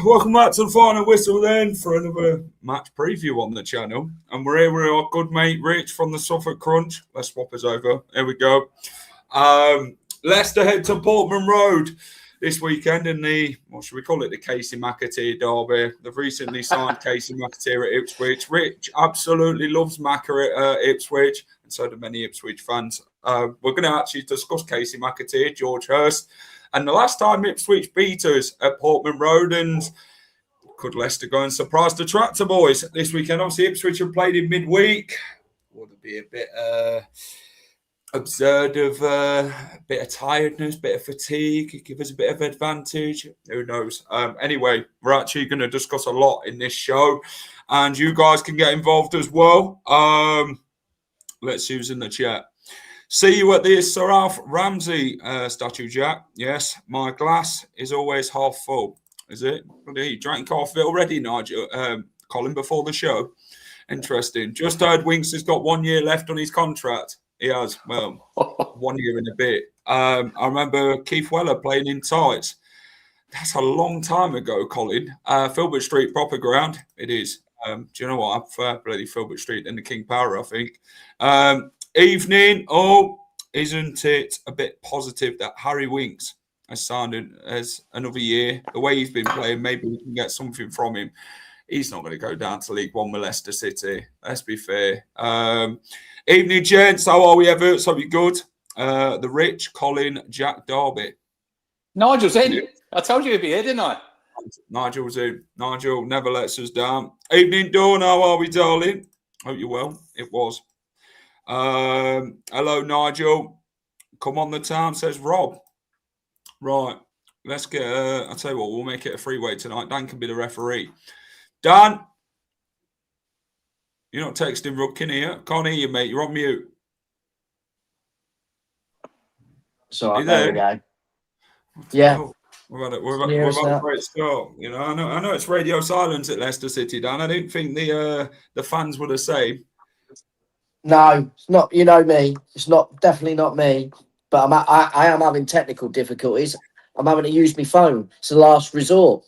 Welcome back to the final whistle then for another match preview on the channel. And we're here with our good mate Rich from the Suffolk Crunch. Let's swap us over. Here we go. Leicester head to Portman Road this weekend in the, what should we call it, the Casey McAteer derby. They've recently signed Casey McAteer at Ipswich. Rich absolutely loves Macca at Ipswich, and so do many Ipswich fans. We're going to actually discuss Casey McAteer, George Hurst, and the last time Ipswich beat us at Portman Road. And could Leicester go and surprise the Tractor Boys this weekend? Obviously, Ipswich have played in midweek. Would it be a bit absurd of a bit of tiredness, bit of fatigue, give us a bit of advantage? Who knows? Anyway, we're actually going to discuss a lot in this show, and you guys can get involved as well. Let's see who's in the chat. See you at the Sir Alf Ramsey statue, Jack. Yes, my glass is always half full. Is it? You drank off it already, Nigel? Colin, before the show. Interesting. Just heard Winks has got 1 year left on his contract. He has. Well, 1 year and a bit. I remember Keith Weller playing in tights. That's a long time ago, Colin. Filbert Street, proper ground. It is. Do you know what? I prefer bloody Filbert Street than the King Power, I think. Evening. Oh, isn't it a bit positive that Harry Winks has signed as another year? The way he's been playing, maybe we can get something from him. He's not going to go down to League One with Leicester City. Let's be fair. Evening, gents. How are we, Everts? Hope you're good. The Rich, Colin, Jack Darby. Nigel's in. I told you he'd be here, didn't I? Nigel's in. Nigel never lets us down. Evening, Dawn. How are we, darling? Hope you're well. It was. Hello, Nigel. Come on the town, says Rob. Right. Let's get, I'll tell you what, we'll make it a freeway tonight. Dan can be the referee. Dan, you're not texting Rudkin here. Can't hear you, mate. You're on mute. So there we go. Yeah. We've had a great start. You know, I know it's radio silence at Leicester City, Dan. I didn't think the fans were the same. No, it's not. You know me. It's not, definitely not me. But I am having technical difficulties. I'm having to use my phone. It's the last resort.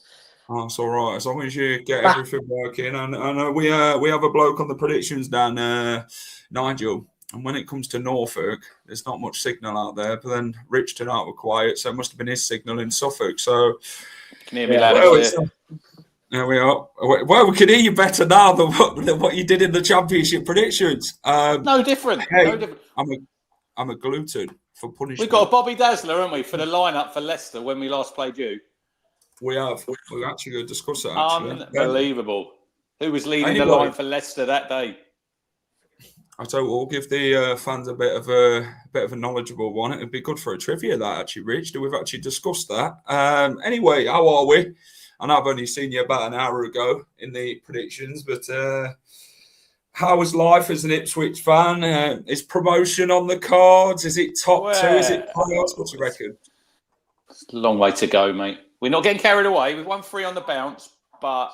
Oh, it's all right. As long as you get everything working. And I know we have a bloke on the predictions down, Nigel. And when it comes to Norfolk, there's not much signal out there. But then Rich tonight were quiet, so it must have been his signal in Suffolk. So can you hear me loud and clear? There we are. Well, we can hear you better now than what you did in the championship predictions. No different. Hey, no different. I'm a gluten for punishment. We've got a Bobby Dazzler, haven't we, for the lineup for Leicester when we last played you? We have. We're actually going to discuss that. Actually. Unbelievable. Who was leading the line for Leicester that day? I tell you what, we'll give the fans a bit of a knowledgeable one. It'd be good for a trivia, that actually, Rich. We've actually discussed that. Anyway, how are we? And I've only seen you about an hour ago in the predictions, but how was life as an Ipswich fan? Is promotion on the cards? Is it top two? Is it playoffs? What do you reckon? It's a long way to go, mate. We're not getting carried away. We've won 3 on the bounce, but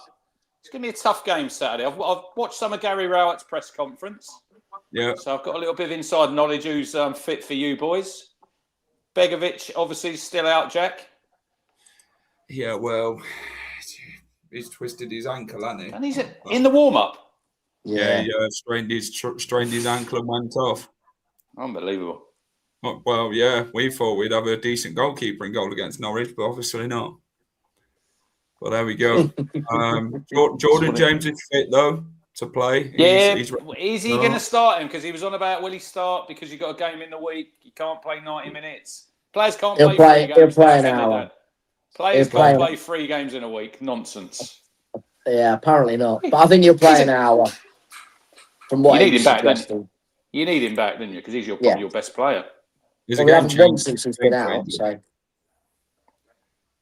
it's going to be a tough game Saturday. I've watched some of Gary Rowett's press conference. Yeah. So I've got a little bit of inside knowledge who's fit for you boys. Begovic, obviously, still out, Jack. Yeah, well, he's twisted his ankle, hasn't he? And he's in the warm-up. Yeah, he strained his ankle and went off. Unbelievable. Well, yeah, we thought we'd have a decent goalkeeper in goal against Norwich, but obviously not. But there we go. Jordan James is fit, though, to play. Yeah, is he going to start him? Because he was on about, will he start because you've got a game in the week? You can't play 90 minutes. Players can't play 3 games. He'll play an hour. Players can't play 3 games in a week. Nonsense. Yeah, apparently not. But I think he'll play an hour. From what you need him back, then. You need him back, didn't you? Because he's probably your best player. He's Well, a we game haven't won changer. since he's been out, so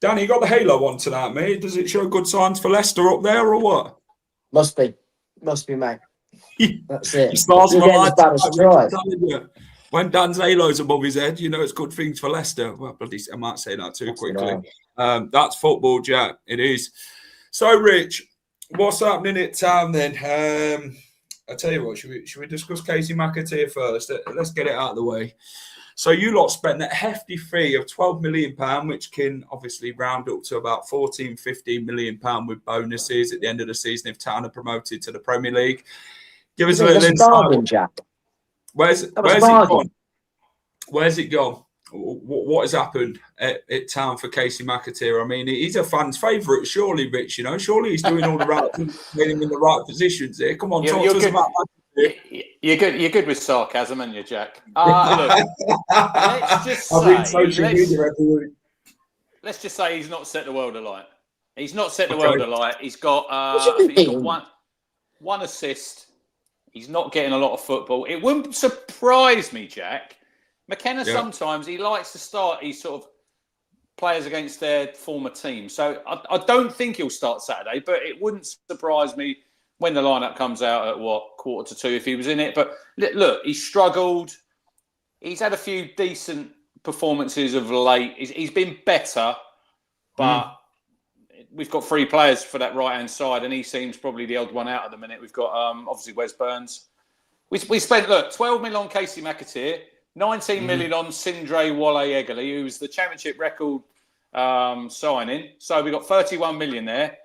Danny, you got the halo on tonight, mate. Does it show good signs for Leicester up there or what? must be, mate. That's He it. starts You're my getting as mind. bad as try. When Dan's halo's above his head, you know it's good things for Leicester. Well, bloody, I might say that too quickly. That's football, Jack. It is. So, Rich, what's happening at Town then? I tell you what, should we discuss Casey McAteer first? Let's get it out of the way. So you lot spent that hefty fee of £12 million, which can obviously round up to about £14-15 million with bonuses at the end of the season if Town are promoted to the Premier League. Give us a little That's a insight. bargain, Jack. Where's it gone? Where's it gone? What has happened at Town for Casey McAteer? I mean, he's a fan's favourite, surely, Rich. You know, surely he's doing all the right things, getting him in the right positions here. Come on, talk to us about McAteer. You're good. You're good with sarcasm, aren't you, Jack? Look, let's just say. I read social media every week. Let's just say he's not set the world alight. He's not set the world alight. He's got, one assist. He's not getting a lot of football. It wouldn't surprise me, Jack. McKenna sometimes he likes to start these sort of players against their former team. So I don't think he'll start Saturday, but it wouldn't surprise me when the lineup comes out at 1:45 if he was in it. But look, he struggled. He's had a few decent performances of late. He's been better, but we've got 3 players for that right-hand side, and he seems probably the odd one out at the minute. We've got, obviously, Wes Burns. We spent, 12 million on Casey McAteer, 19 million on Sindre Wale-Egerle, who's the championship record signing. So we got 31 million there.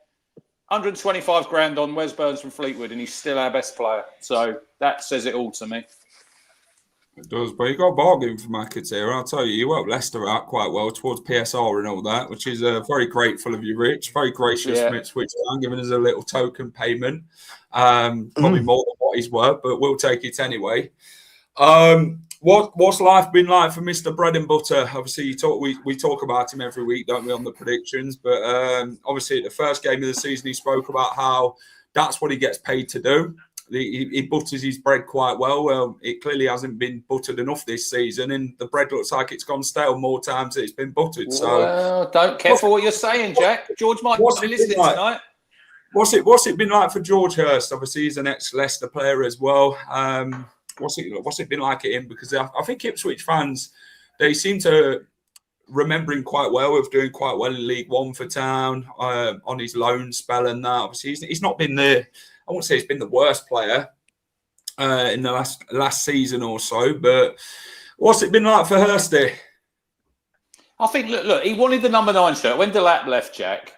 125 grand on Wes Burns from Fleetwood, and he's still our best player. So that says it all to me. It does, but you got a bargain for McAteer. I'll tell you, you helped Leicester out quite well towards PSR and all that, which is very grateful of you, Rich. Very gracious from Ipswich Town, giving us a little token payment. Probably more than what he's worth, but we'll take it anyway. What's life been like for Mr. Bread and Butter? Obviously, we talk about him every week, don't we, on the predictions? But obviously, at the first game of the season, he spoke about how that's what he gets paid to do. He butters his bread quite well. Well, it clearly hasn't been buttered enough this season, and the bread looks like it's gone stale more times than it's been buttered. So, well, don't care for what you're saying, Jack. George might be listening tonight. What's it been like for George Hurst? Obviously, he's an ex-Leicester player as well. What's it been like at him? Because I think Ipswich fans, they seem to remember him quite well with doing quite well in League One for Town on his loan spell and that. Obviously, he's not been I won't say he's been the worst player in the last season or so, but what's it been like for Hursty? I think, look, he wanted the number 9 shirt. When Delap left, Jack,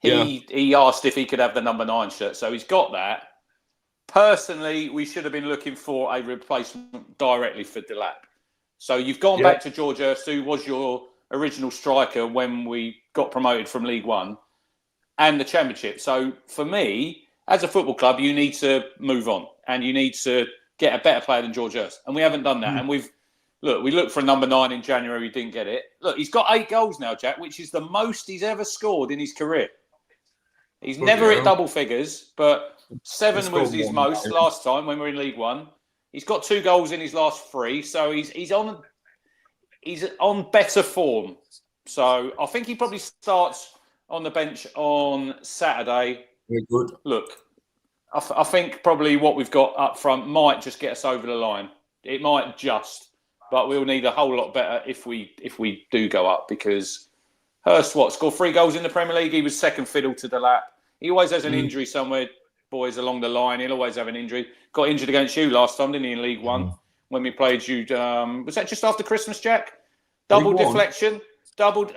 he asked if he could have the number 9 shirt, so he's got that. Personally, we should have been looking for a replacement directly for Delap. So you've gone back to George Hurst, who was your original striker when we got promoted from League One and the Championship. So for me, as a football club, you need to move on and you need to get a better player than George Hurst. And we haven't done that. And we looked for a number 9 in January. We didn't get it. Look, he's got 8 goals now, Jack, which is the most he's ever scored in his career. He's never hit double figures, but 7 was his most last time when we were in League One. He's got 2 goals in his last 3. So he's on better form. So I think he probably starts on the bench on Saturday. Very good. Look, I think probably what we've got up front might just get us over the line. It might just, but we'll need a whole lot better if we do go up, because Hurst scored 3 goals in the Premier League. He was second fiddle to Delap. He always has an injury somewhere, boys, along the line. He'll always have an injury. Got injured against you last time, didn't he, in League One when we played you? Was that just after Christmas, Jack? Double deflection. Doubled,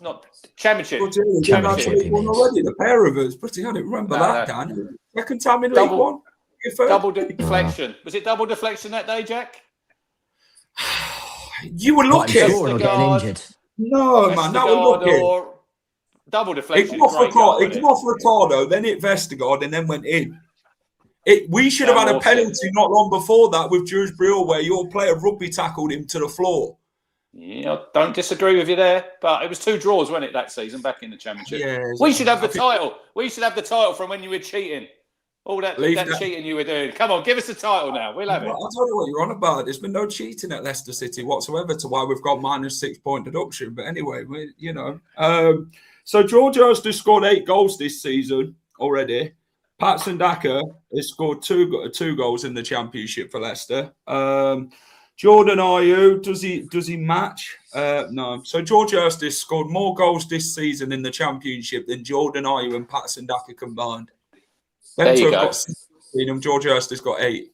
not Championship. Championship already, the pair of us. But I don't remember that, Dan. Second time in League One. Double deflection. Was it double deflection that day, Jack? You were lucky. Or getting injured. No, man, that was lucky. Double deflection. It came off Ricardo, then hit Vestergaard, and then went in. We should have had a penalty not long before that with Dewsbury, where your player rugby tackled him to the floor. Yeah, I don't disagree with you there, but it was 2 draws, wasn't it, that season back in the Championship? Yeah, we should have the title. We should have the title from when you were cheating. All that Leave that. cheating you were doing. Come on, give us the title now. We'll have I it. don't know what you're on about. There's been no cheating at Leicester City whatsoever to why we've got -6 point deduction. But anyway, so George Hurst has scored 8 goals this season already. Patson Daka has scored two goals in the Championship for Leicester. Jordan Ayew, does he match? No. So George Hurst has scored more goals this season in the Championship than Jordan Ayew and Patson Daka combined. There you go. Got 16, George Hurst has got 8.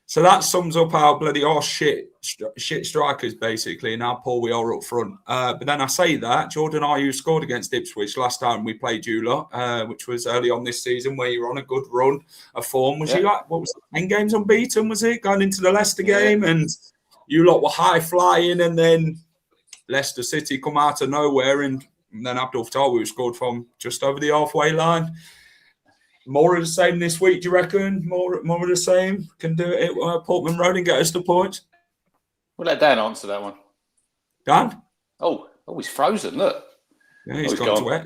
So that sums up how bloody shit strikers, basically, and how poor we are up front. But then I say that, Jordan Ayew scored against Ipswich last time we played you lot, which was early on this season, where you were on a good run of form. Was you like, what was it, 10 games unbeaten, was it, going into the Leicester game? And you lot were high-flying, and then Leicester City come out of nowhere, and then Abdul Fatawu scored from just over the halfway line. More of the same this week, do you reckon? More of the same? Can do it at Portman Road and get us the points? We'll let Dan answer that one. Dan? Oh, he's frozen, look. Yeah, he's gone to it.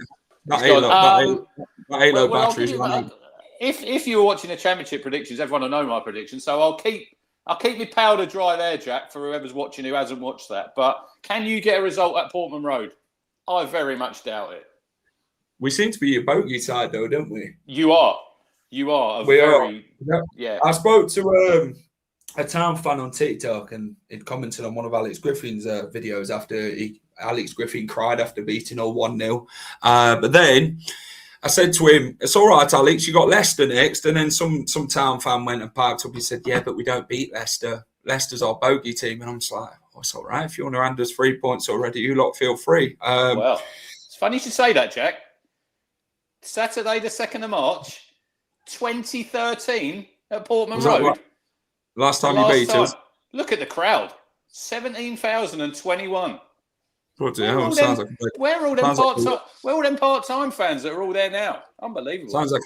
If you were watching the Championship predictions, everyone will know my predictions. So I'll keep my powder dry there, Jack, for whoever's watching who hasn't watched that. But can you get a result at Portman Road? I very much doubt it. We seem to be a bogey side, though, don't we? You are. We are. Yeah. I spoke to a Town fan on TikTok, and he'd commented on one of Alex Griffin's videos after Alex Griffin cried after beating all 1-0. But then I said to him, "It's all right, Alex. You got Leicester next." And then some Town fan went and piped up. He said, "Yeah, but we don't beat Leicester. Leicester's our bogey team." And I'm just like, "Oh, it's all right. If you want to hand us 3 points already, you lot feel free." Well, it's funny you should say that, Jack. Saturday, the 2nd of March, 2013 at Portman Road. Last time you beat us. Look at the crowd. 17,021. Where are all them part-time fans that are all there now? Unbelievable. Sounds like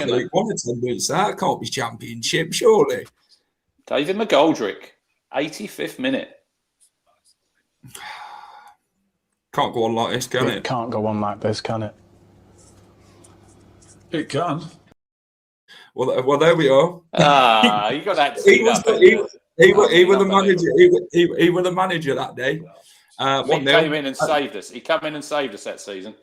a League One attendance. That can't be Championship, surely. David McGoldrick, 85th minute. Can't go on like this, can it? It can't go on like this, can it? It can. Well, there we are. You got that. He was the manager. He was the manager that day. He came in and saved us. He came in and saved us that season.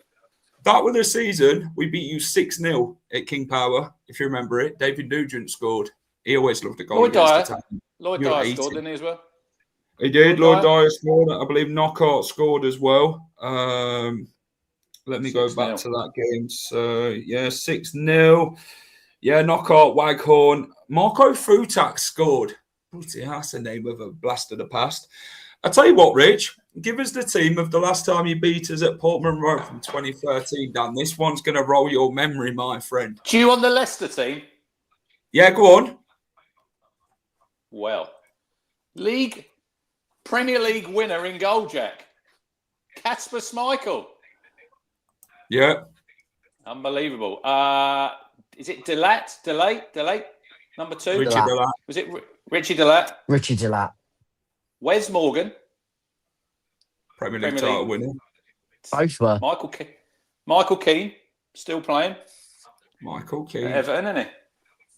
That was the season we beat you 6-0 at King Power, if you remember it. David Nugent scored. He always loved a goal. Lloyd Dyer scored, didn't he, as well? He did. Lloyd Dyer scored. I believe Knockout scored as well. Let me go back to that game. So, 6-0. Yeah, Knockout, Waghorn. Marco Futak scored. That's the name of a blast of the past. I tell you what, Rich, give us the team of the last time you beat us at Portman Road from 2013, Dan. This one's going to roll your memory, my friend. Do you want the Leicester team? Yeah, go on. Well, Premier League winner in goal, Jack. Kasper Schmeichel. Yeah. Unbelievable. Is it Delat? Number 2? Richie Delat. Was it Richie Delat? Richie Delat. Wes Morgan. Premier League title winner. Both were. Michael Keane, still playing. Michael Keane. Everton, isn't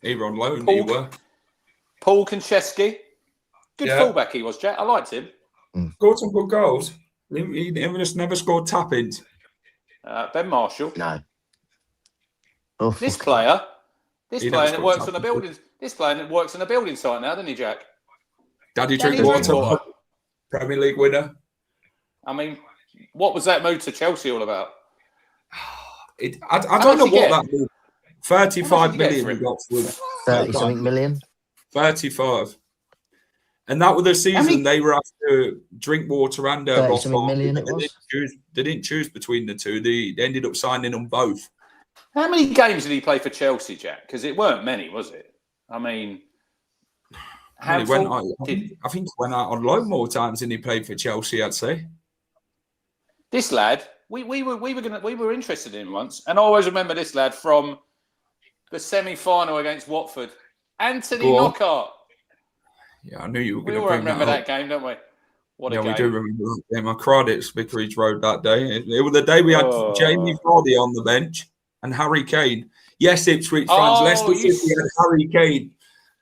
he? He were on loan, he were. Paul Konchesky. Good fullback he was, Jack. I liked him. Scored some good goals. He just never scored tap-ins. Ben Marshall. No. This player that works on a building. This player that works on a building site now, doesn't he, Jack? Danny Drinkwater, Premier League winner. I mean, what was that move to Chelsea all about? I don't know what that was. 35 million we got for him. 30-something million. 35. And that was the season they were after Drinkwater and Rothbard. Million it was. They didn't choose between the two. They ended up signing them both. How many games did he play for Chelsea, Jack? Because it weren't many, was it? I mean, I think he went out on loan more times than he played for Chelsea, I'd say. This lad, we were interested in him once, and I always remember this lad from the semi-final against Watford. Anthony Knockaert. Yeah, I knew you were going to bring that. We remember that game, don't we? What a game. We do remember that game. I cried at Vicarage Road that day. It was the day we had Jamie Vardy on the bench. and Harry Kane. Yes, Ipswich fans. Leicester City had Harry Kane.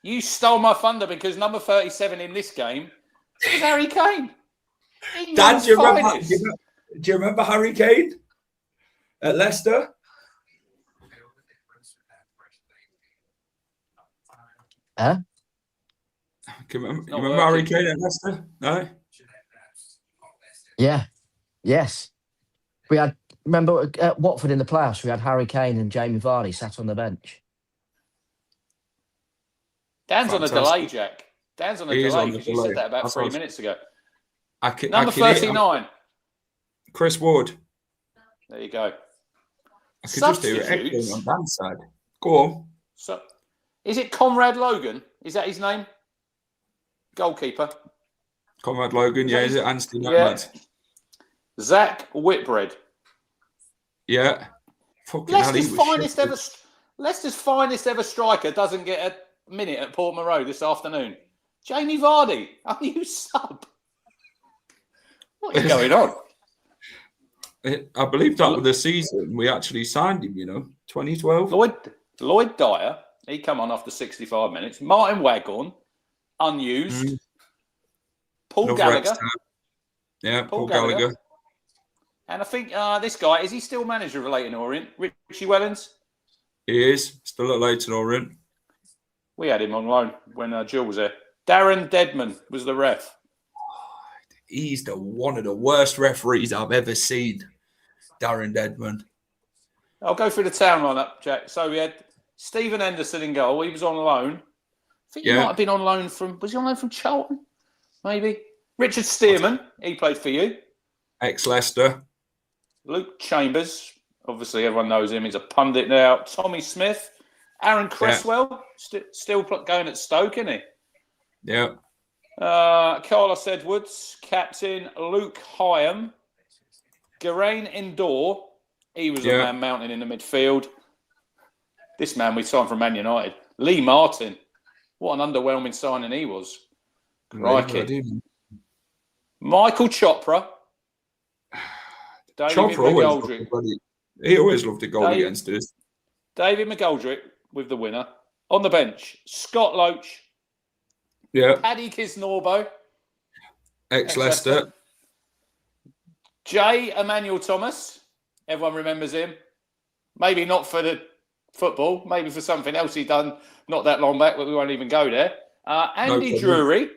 You stole my thunder because number 37 in this game is Harry Kane. Dan, do you remember Harry Kane at Leicester? Huh? You remember Harry Kane at Leicester? No? Yeah. Yes. Remember at Watford in the playoffs, we had Harry Kane and Jamie Vardy sat on the bench. Dan's on a delay, Jack. Dan's on a delay because you said that about 3 minutes ago. Number 39. Chris Wood. There you go. I could just do it on Dan's side. Go on. So, is it Conrad Logan? Is that his name? Goalkeeper. Conrad Logan, yeah. Is it Anstey? Yeah. Zach Whitbread. Yeah. Leicester's finest ever striker doesn't get a minute at Portman Road this afternoon. Jamie Vardy, are you sub? What is going on? I believe that was the season we actually signed him, 2012. Lloyd Dyer, he come on after 65 minutes. Martin Waghorn, unused. Paul Gallagher. Yeah, Paul Gallagher. And I think this guy, is he still manager of Leyton Orient? Richie Wellens? He is, still at Leyton Orient. We had him on loan when Jill was there. Darren Deadman was the ref. He's one of the worst referees I've ever seen, Darren Deadman. I'll go through the Town lineup, Jack. So we had Stephen Henderson in goal. He was on loan. I think he might have been on loan was he on loan from Charlton? Maybe. Richard Stearman, he played for you. Ex-Leicester. Luke Chambers, obviously everyone knows him. He's a pundit now. Tommy Smith. Aaron Cresswell, still going at Stoke, isn't he? Yeah. Carlos Edwards, captain. Luke Hyam. Geraint Indoor. He was a man mountain in the midfield. This man we signed from Man United. Lee Martin. What an underwhelming signing he was. Crikey. Michael Chopra. He always loved a goal against us. David McGoldrick with the winner. On the bench, Scott Loach. Yeah. Paddy Kisnorbo. Ex-Leicester. J. Emmanuel Thomas. Everyone remembers him. Maybe not for the football, maybe for something else he done not that long back, but we won't even go there. Andy Drury.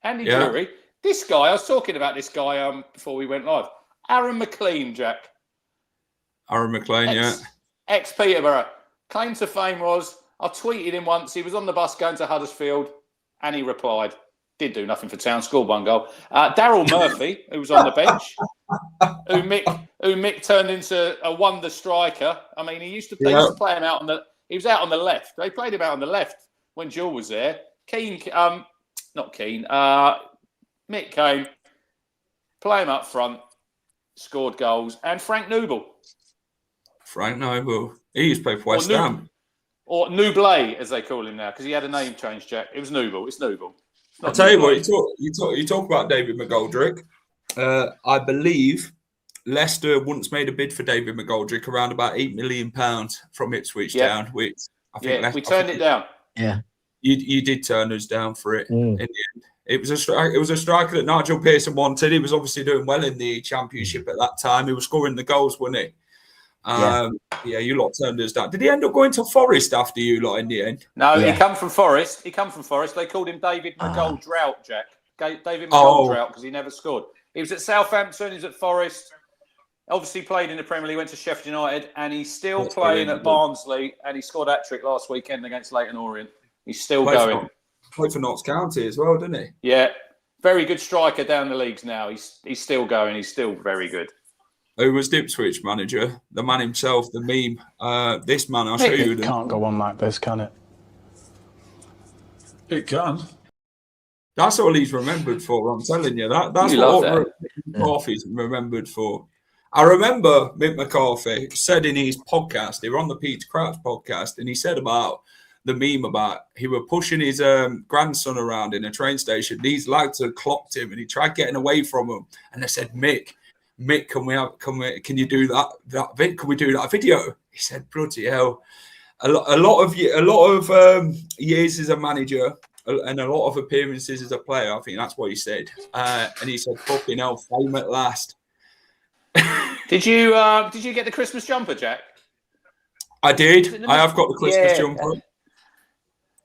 Drury. This guy, I was talking about this guy before we went live. Aaron McLean, Jack. Aaron McLean, Ex-Peterborough. Claim to fame was, I tweeted him once, he was on the bus going to Huddersfield, and he replied. Did do nothing for Town, scored one goal. Daryl Murphy, who was on the bench, who Mick turned into a wonder striker. I mean, he used to play him out he was out on the left. They played him out on the left when Jill was there. Mick came, play him up front, scored goals, and Frank Noble. He used to play for West Ham. Or Nublé, as they call him now, because he had a name change, Jack. It was Noble. It's Noble. I'll tell you what, you talk about David McGoldrick. I believe Leicester once made a bid for David McGoldrick around about £8 million from Ipswich Town, which I think we turned it down. Yeah. You did turn us down for it in the end. It was a striker that Nigel Pearson wanted. He was obviously doing well in the Championship at that time. He was scoring the goals, wasn't he? You lot turned us down. Did he end up going to Forest after you lot in the end? No, he come from Forest. They called him David McGoldrout, Jack. David McGoldrout because he never scored. He was at Southampton. He was at Forest. Obviously played in the Premier League. Went to Sheffield United, and he's still playing at Barnsley. And he scored a hat-trick last weekend against Leyton Orient. He's still going. Played for Notts County as well, didn't he? Yeah, very good striker down the leagues now. He's still going. He's still very good. Who was the Ipswich manager? The man himself, the meme. This man, I'll show you. It can't go on like this, can it? It can. That's all he's remembered for, I'm telling you. That's what Mick McCarthy's remembered for. I remember Mick McCarthy said in his podcast, they were on the Peter Crouch podcast, and he said about the meme about he were pushing his grandson around in a train station. These lads had clocked him, and he tried getting away from him. And they said, Mick, Mick, can you do that? Can we do that video? He said, bloody hell. A lot of years as a manager and a lot of appearances as a player. I think that's what he said. And he said, "Fucking hell, fame at last." Did you get the Christmas jumper, Jack? I did. I have got the Christmas jumper.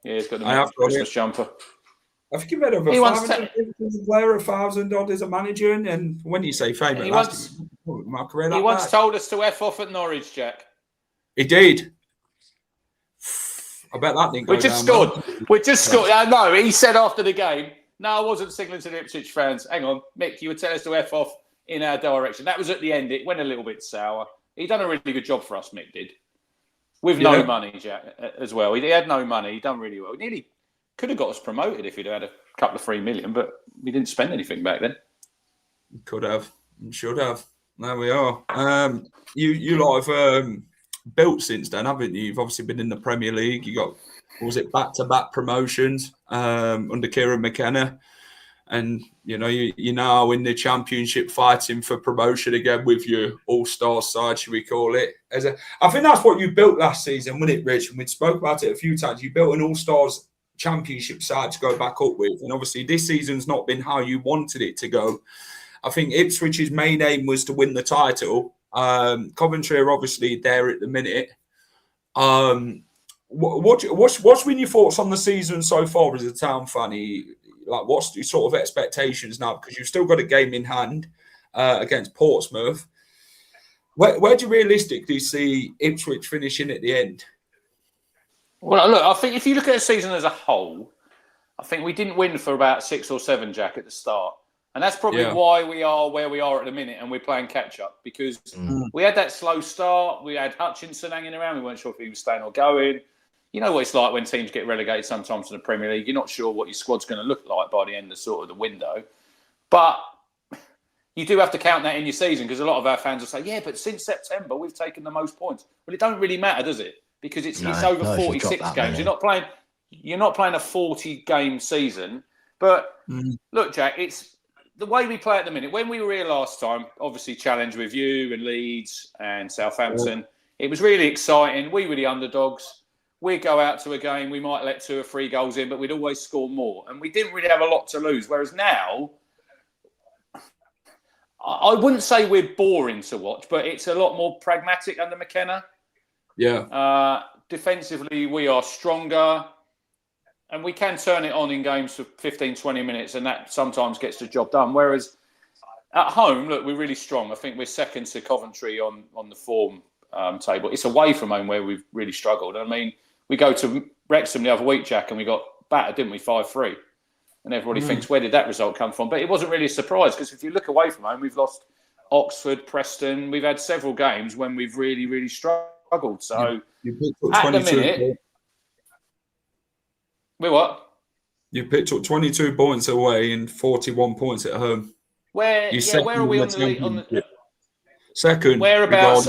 Yeah, he's got the Christmas jumper. I think he made over 500 as a player, 1,000 odd as a manager, and when you say fame at last, my career. He once told us to F off at Norwich, Jack. He did. I bet that didn't go down. We just scored. I know. He said after the game, "No, I wasn't signaling to the Ipswich fans. Hang on, Mick, you would tell us to F off in our direction." That was at the end. It went a little bit sour. He done a really good job for us, Mick did. With no money, Jack, as well. He had no money. He done really well. He nearly could have got us promoted if he'd had a couple of 3 million, but we didn't spend anything back then. Could have. Should have. There we are. You lot have built since then, haven't you? You've obviously been in the Premier League. You got, back-to-back promotions under Kieran McKenna. And, you're now in the Championship fighting for promotion again with your all-star side, should we call it? I think that's what you built last season, wasn't it, Rich? And we spoke about it a few times. You built an all-stars Championship side to go back up with. And obviously this season's not been how you wanted it to go. I think Ipswich's main aim was to win the title. Coventry are obviously there at the minute. What's been your thoughts on the season so far as a Town fan? What's your sort of expectations now? Because you've still got a game in hand against Portsmouth. Where do you realistically see Ipswich finishing at the end? Well, look, I think if you look at the season as a whole, I think we didn't win for about 6 or 7, Jack, at the start. And that's probably why we are where we are at the minute and we're playing catch-up, because we had that slow start. We had Hutchinson hanging around. We weren't sure if he was staying or going. You know what it's like when teams get relegated sometimes in the Premier League. You're not sure what your squad's going to look like by the end of sort of the window. But you do have to count that in your season, because a lot of our fans will say, yeah, but since September, we've taken the most points. Well, it don't really matter, does it? Because it's over 46 games. You're not playing a 40-game season. But look, Jack, it's the way we play at the minute. When we were here last time, obviously challenge with you and Leeds and Southampton, it was really exciting. We were the underdogs. We'd go out to a game, we might let 2 or 3 goals in, but we'd always score more. And we didn't really have a lot to lose. Whereas now, I wouldn't say we're boring to watch, but it's a lot more pragmatic under McKenna. Yeah. Defensively, we are stronger. And we can turn it on in games for 15, 20 minutes, and that sometimes gets the job done. Whereas at home, look, we're really strong. I think we're second to Coventry on the form table. It's away from home where we've really struggled. I mean, we go to Wrexham the other week, Jack, and we got battered, didn't we, 5-3? And everybody thinks, where did that result come from? But it wasn't really a surprise, because if you look away from home, we've lost Oxford, Preston. We've had several games when we've really, really struggled. So at the minute... We what? You picked up 22 points away and 41 points at home. Where are we on the league? Second. Whereabouts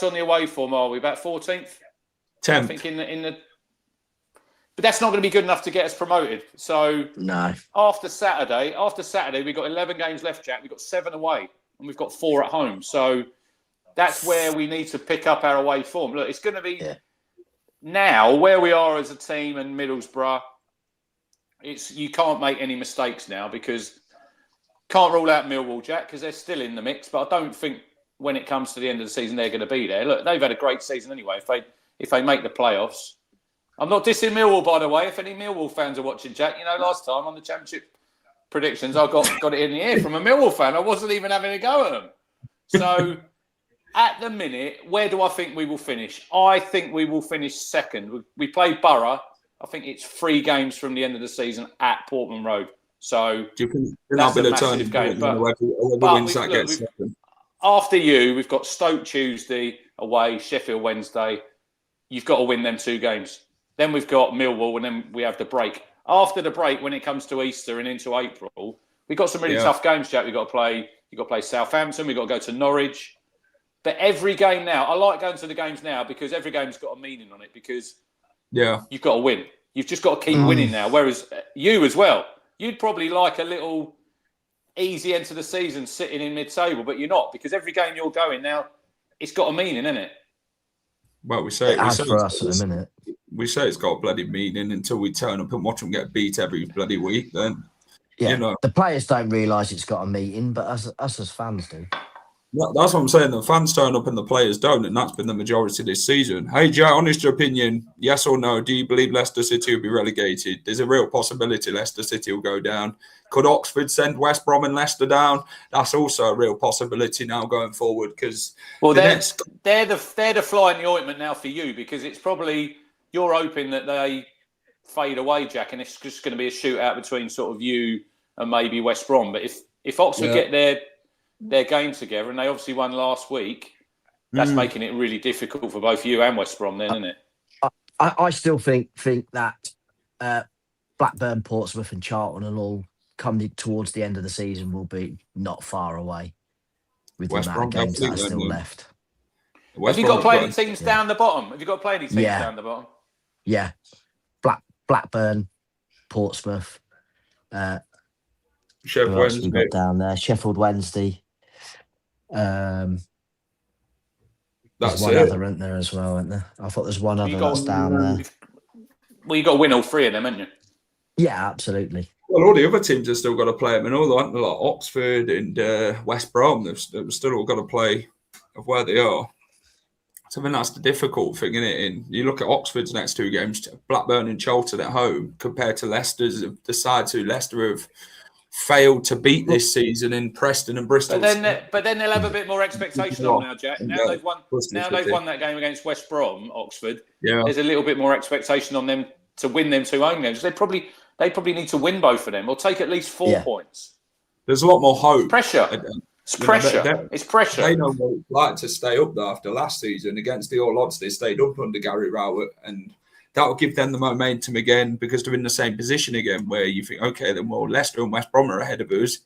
on the away form are we? About 14th? 10th. I think in the. But that's not going to be good enough to get us promoted. So no. After Saturday, we've got 11 games left, Jack. We've got 7 away, and we've got 4 at home. So that's where we need to pick up our away form. Look, it's going to be. Yeah. Now, where we are as a team and Middlesbrough, you can't make any mistakes now, because can't rule out Millwall, Jack, because they're still in the mix. But I don't think when it comes to the end of the season they're going to be there. Look, they've had a great season anyway. If they make the playoffs, I'm not dissing Millwall, by the way. If any Millwall fans are watching, Jack, last time on the Championship predictions, I got it in the ear from a Millwall fan. I wasn't even having a go at them. So. At the minute, where do I think we will finish? I think we will finish second. We play Borough. I think it's 3 games from the end of the season at Portman Road. So that's a massive game. After you, we've got Stoke Tuesday away, Sheffield Wednesday. You've got to win them 2 games. Then we've got Millwall, and then we have the break. After the break, when it comes to Easter and into April, we've got some really tough games, Jack. You've got to play Southampton. We've got to go to Norwich. But every game now, I like going to the games now, because every game's got a meaning on it, because you've got to win. You've just got to keep winning now. Whereas you as well, you'd probably like a little easy end to the season sitting in mid-table, but you're not, because every game you're going now, it's got a meaning, isn't it? Well, we say As for us at the minute. We say it's got a bloody meaning until we turn up and watch them get beat every bloody week. Then, Yeah, you know, the players don't realise it's got a meeting, but us as fans do. that's what I'm saying. The fans turn up and the players don't, and that's been the majority this season. Hey, Joe, honest opinion, yes or no? Do you believe Leicester City will be relegated? There's a real possibility Leicester City will go down. Could Oxford send West Brom and Leicester down? That's also a real possibility now going forward. Because they're the fly in the ointment now for you, because it's probably you're hoping that they fade away, Jack, and it's just going to be a shootout between sort of you and maybe West Brom. But if Oxford get their game together, and they obviously won last week, that's making it really difficult for both you and West Brom then, isn't it? I still think that Blackburn, Portsmouth and Charlton will all come towards the end of the season will be not far away with the amount of games that are still left. Have you got to play any teams down the bottom? Have you got to play any teams down the bottom? Yeah. Blackburn, Portsmouth, Sheffield Wednesday. We got down there. Sheffield Wednesday. That's one other, isn't there, as well, isn't there? I thought there's one other that's down there. Well, you've got to win all three of them, haven't you? Yeah, absolutely. Well, all the other teams have still got to play them, and all like Oxford and West Brom, they've still all got to play of where they are. So I think that's the difficult thing, isn't it? And you look at Oxford's next two games, Blackburn and Charlton at home, compared to Leicester's, the sides who Leicester have failed to beat this season in Preston and Bristol. But then they'll have a bit more expectation on now, Jack. Now they've won that game against West Brom, Oxford. Yeah. There's a little bit more expectation on them to win them two home games. They probably need to win both of them or take at least 4 points. There's a lot more hope. Pressure. It's pressure. It's pressure. They know what it's like to stay up there after last season. Against the all odds, they stayed up under Gary Rowett, and that will give them the momentum again because they're in the same position again where you think, okay, then well, Leicester and West Brom are ahead of us.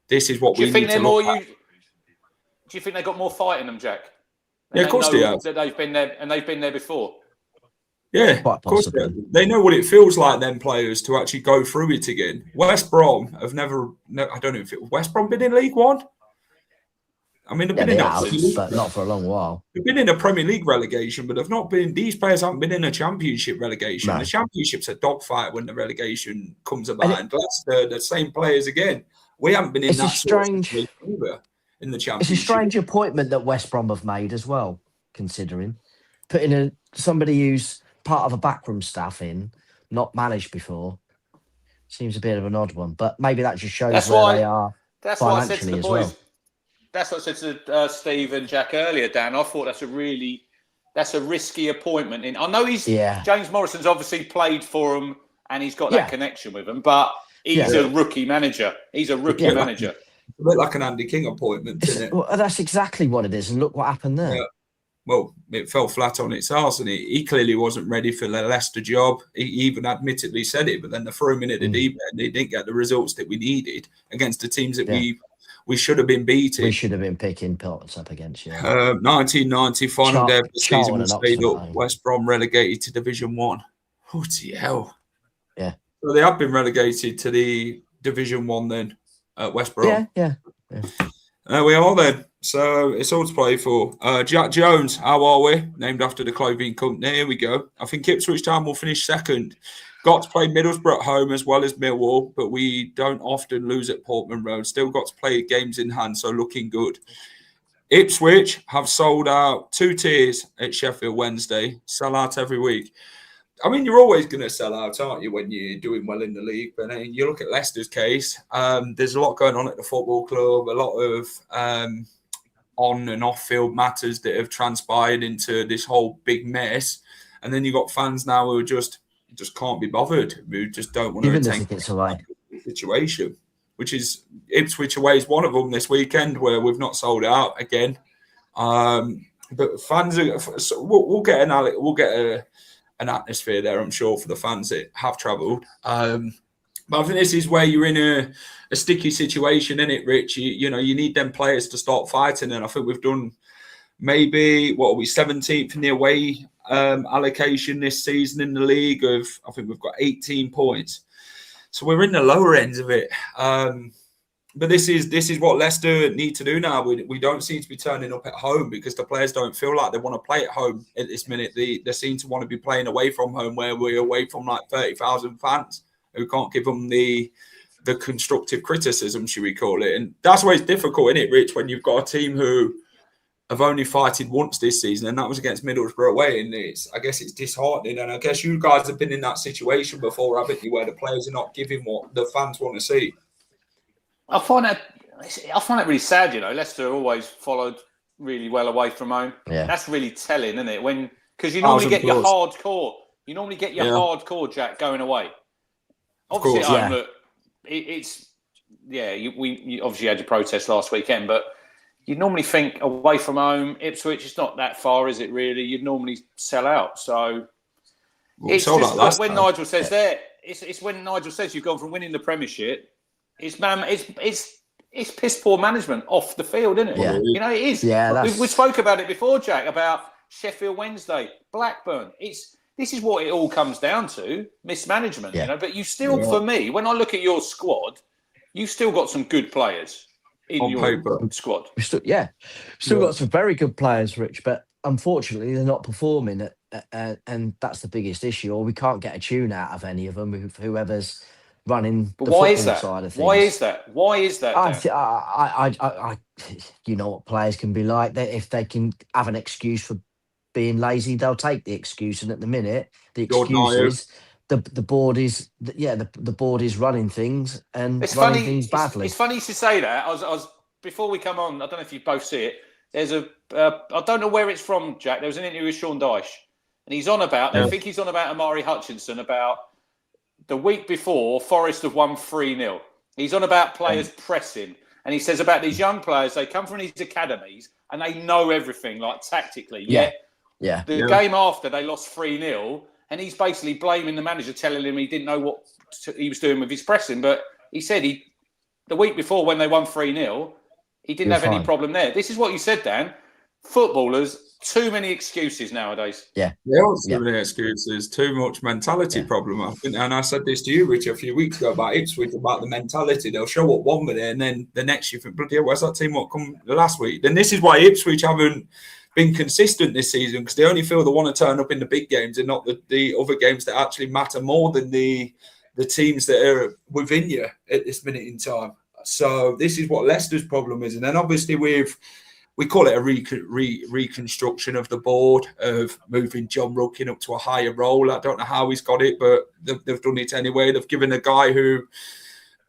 This is what we need to look at. Do you think they've got more fight in them, Jack? Yeah, of course they have. That they've been there, and they've been there before. Yeah, of course they know what it feels like, them players, to actually go through it again. West Brom have never, I don't know if West Brom been in League One? I mean, they've been in but not for a long while. They've been in a Premier League relegation, but they've not been. These players haven't been in a Championship relegation. No. The Championship's a dogfight when the relegation comes about, and Leicester, the same players again. We haven't been in that strange either in the Championship. It's a strange appointment that West Brom have made as well, considering putting somebody who's part of a backroom staff in, not managed before, seems a bit of an odd one. But maybe that just shows where they are financially as well. That's what I said to Steve and Jack earlier, Dan. I thought that's a risky appointment. I know James Morrison's obviously played for him and he's got that connection with them, but he's a rookie manager. He's a rookie manager. A bit like an Andy King appointment, isn't it? Well, that's exactly what it is. And look what happened there. Yeah. Well, it fell flat on its arse, and he clearly wasn't ready for the Leicester job. He even admittedly said it, but then they threw him in at the deep end. He didn't get the results that we needed against the teams that we should have been beating. We should have been picking pots up against you. 1990, final day of the season, we stayed up. West Brom relegated to Division 1. Oh, hell. Yeah. So they have been relegated to the Division 1 then at West Brom. Yeah. There we are then. So it's all to play for. Jack Jones, how are we? Named after the clothing company. Here we go. I think Ipswich Town will finish second. Got to play Middlesbrough at home as well as Millwall, but we don't often lose at Portman Road. Still got to play games in hand, so looking good. Ipswich have sold out 2 tiers at Sheffield Wednesday. Sell out every week. I mean, you're always going to sell out, aren't you, when you're doing well in the league? But you look at Leicester's case, there's a lot going on at the football club, a lot of on and off field matters that have transpired into this whole big mess. And then you've got fans now who just can't be bothered, who just don't want to take the situation, which is Ipswich away is one of them this weekend where we've not sold out again. But fans, we'll get an atmosphere there, I'm sure, for the fans that have travelled. But I think this is where you're in a sticky situation, isn't it, Rich? You need them players to start fighting, and I think we've done maybe 17th in the away allocation this season in the league. I think we've got 18 points, so we're in the lower ends of it. But this is what Leicester need to do now. We don't seem to be turning up at home because the players don't feel like they want to play at home at this minute. They seem to want to be playing away from home, where we're away from like 30,000 fans who can't give them the constructive criticism, should we call it? And that's why it's difficult, isn't it, Rich, when you've got a team who have only fighted once this season, and that was against Middlesbrough away. And I guess it's disheartening. And I guess you guys have been in that situation before, haven't you, where the players are not giving what the fans want to see. I find that really sad. Leicester always followed really well away from home. Yeah. That's really telling, isn't it? Because you normally get your hardcore. You normally get your hardcore, Jack, going away. Obviously, at home, look, you obviously had your protest last weekend, but you normally think away from home, Ipswich, it's not that far, is it? Really, you'd normally sell out. So it's just like when Nigel says it's when Nigel says you've gone from winning the Premiership. It's piss poor management off the field, isn't it? Yeah. It is. Yeah, we spoke about it before, Jack, about Sheffield Wednesday, Blackburn. This is what it all comes down to: mismanagement. But you still, for me, when I look at your squad, you've still got some good players in your squad. Still got some very good players, Rich. But unfortunately, they're not performing, and that's the biggest issue. Or we can't get a tune out of any of them. Whoever's running the football side of things. Why is that? I you know what players can be like. If they can have an excuse for being lazy, they'll take the excuse. And at the minute, the excuse is the board is the board is running things and running things badly. It's funny you should say that. I was before we come on. I don't know if you both see it. There's I don't know where it's from, Jack. There was an interview with Sean Dyche, and he's on about. I think he's on about Amari Hutchinson about. The week before, Forest have won 3-0. He's on about players pressing. And he says about these young players, they come from these academies and they know everything, like tactically. Yeah. The game after, they lost 3-0. And he's basically blaming the manager, telling him he didn't know what he was doing with his pressing. But he said the week before, when they won 3-0, he didn't have any problem there. This is what you said, Dan. Footballers, too many excuses nowadays. Yeah. There are too many excuses, too much mentality problem, I think. And I said this to you, Rich, a few weeks ago about Ipswich, about the mentality. They'll show up one minute and then the next you think, bloody hell, where's that team what come last week? Then this is why Ipswich haven't been consistent this season, because they only feel they want to turn up in the big games and not the other games that actually matter more than the teams that are within you at this minute in time. So this is what Leicester's problem is. And then obviously we call it a reconstruction of the board, of moving John Rudkin up to a higher role. I don't know how he's got it, but they've done it anyway. They've given a guy who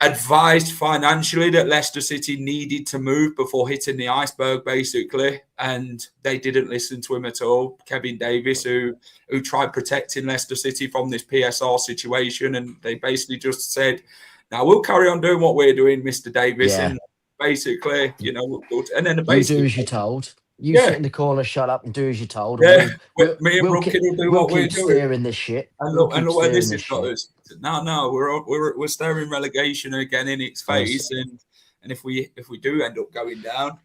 advised financially that Leicester City needed to move before hitting the iceberg, basically, and they didn't listen to him at all. Kevin Davis, who tried protecting Leicester City from this PSR situation, and they basically just said, now we'll carry on doing what we're doing, Mr. Davis, and basically, and then you do as you're told. You sit in the corner, shut up, and do as you're told. Yeah, me and Rudkin will do what we're doing. Steering this shit. And look where this has got us. No, we're staring relegation again in its face, and if we do end up going down,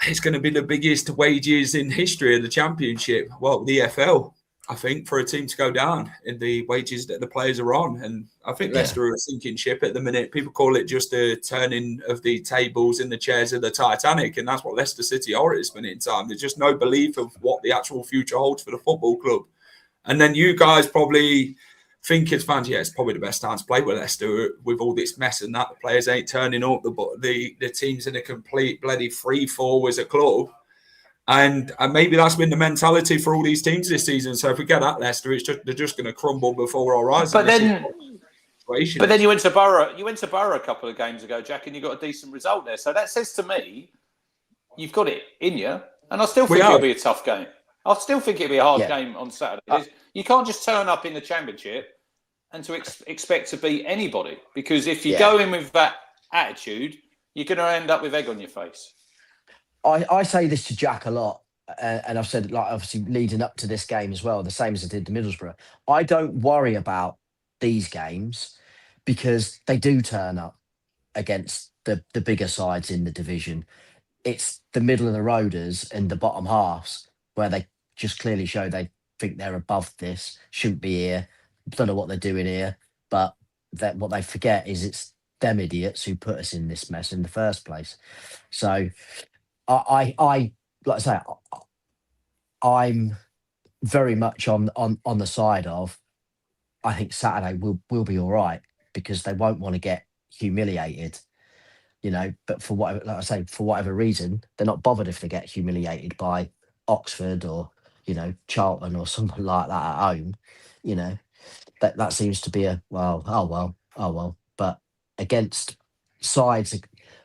it's going to be the biggest wages in history of the Championship. Well, the EFL, I think, for a team to go down in the wages that the players are on. And I think Leicester are a sinking ship at the minute. People call it just a turning of the tables in the chairs of the Titanic. And that's what Leicester City are at this minute in time. There's just no belief of what the actual future holds for the football club. And then you guys probably think as fans, it's probably the best time to play with Leicester with all this mess and that. The players ain't turning up. The team's in a complete bloody free fall as a club. And maybe that's been the mentality for all these teams this season. So if we get at Leicester, they're just going to crumble before our eyes. But then you went to Borough. You went to Borough a couple of games ago, Jack, and you got a decent result there. So that says to me, you've got it in you. And I still think it'll be a tough game. I still think it'll be a hard game on Saturday. You can't just turn up in the Championship and to expect to beat anybody, because if you go in with that attitude, you're going to end up with egg on your face. I say this to Jack a lot, and I've said it, like, obviously leading up to this game as well, the same as I did to Middlesbrough. I don't worry about these games because they do turn up against the bigger sides in the division. It's the middle of the roaders and the bottom halves where they just clearly show they think they're above this, shouldn't be here, don't know what they're doing here. But what they forget is it's them idiots who put us in this mess in the first place. So I like I say, I'm very much on the side of, I think Saturday will be all right, because they won't want to get humiliated, but for whatever, like I say, for whatever reason, they're not bothered if they get humiliated by Oxford or, Charlton or something like that at home. That seems to be oh well. But against sides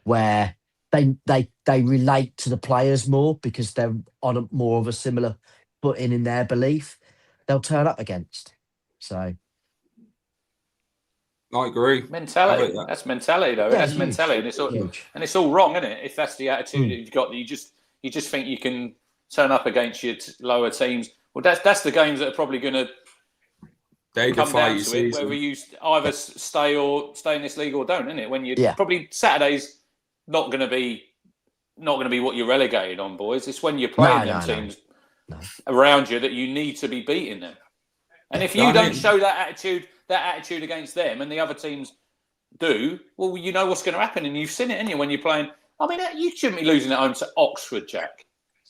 where they relate to the players more, because they're on a more of a similar footing in their belief, they'll turn up against. So I agree. Mentality. That's mentality, though. Yeah, That's huge. mentality, and it's all wrong, isn't it? If that's the attitude that you've got, that you just think you can turn up against your lower teams. Well, that's the games that are probably going to come down to it, whether you either stay in this league or don't, isn't it? When you probably Saturday's not going to be what you're relegated on, boys. It's when you're playing teams around you that you need to be beating them. And if you don't show that attitude against them, and the other teams do, well, you know what's going to happen, and you've seen it, haven't you, when you're playing. I mean, you shouldn't be losing at home to Oxford, Jack.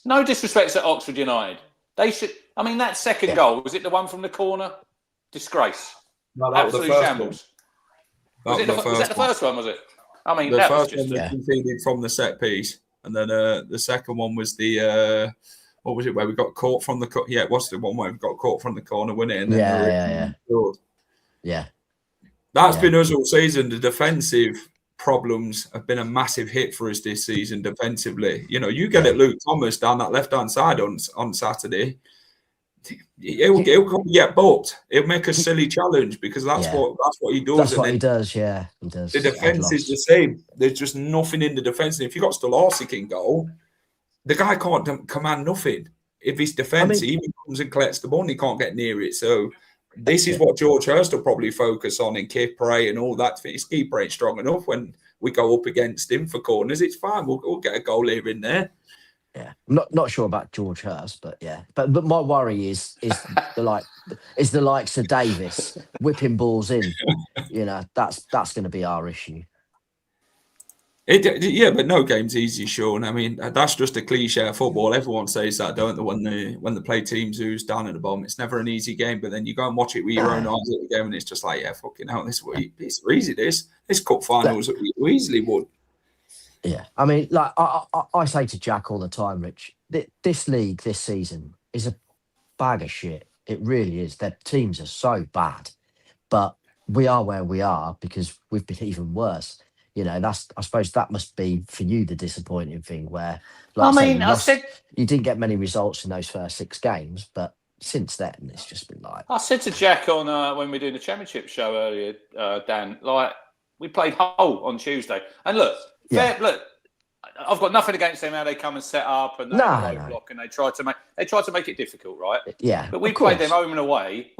No disrespect to Oxford United. They should. I mean, that second goal, was it the one from the corner? Disgrace. No, that Absolute was the first shambles. one. Was that the first one? Was it? I mean, the that first was just one that conceded from the set piece, and then the second one was the what was it, where we got caught from the it was the one where we got caught from the corner, wasn't it? And then that's been us all season. The defensive problems have been a massive hit for us this season defensively. You get at Luke Thomas down that left hand side on Saturday. He'll get booked. He'll make a silly challenge, because that's what he does. That's what he does. Yeah, he does. The defense is the same. There's just nothing in the defense. And if you got Stolarczyk in goal, the guy can't command nothing. If he's defensive, he comes and collects the ball, and he can't get near it. So this is what George Hurst will probably focus on in keeper and all that. His keeper ain't strong enough when we go up against him for corners. It's fine. We'll get a goal here and there. Yeah, I'm not sure about George Hurst, but yeah. But my worry is the likes of Davis whipping balls in. That's going to be our issue. But no game's easy, Sean. I mean, that's just a cliche of football. Everyone says that, don't they? When they play teams who's down at the bottom, it's never an easy game. But then you go and watch it with your own eyes at the game, and it's just like, fucking hell, this easy. This cup finals that we easily would. Yeah, I mean, like I say to Jack all the time, Rich, this league this season is a bag of shit. It really is. Their teams are so bad, but we are where we are because we've been even worse. I suppose that must be for you the disappointing thing. Where, you didn't get many results in those first 6 games, but since then it's just been like. I said to Jack on when we were doing the Championship show earlier, Dan, like we played Hull on Tuesday, and look. Look, I've got nothing against them. How they come and set up and they block and they try to make it difficult, right? Yeah, but we played them home and away.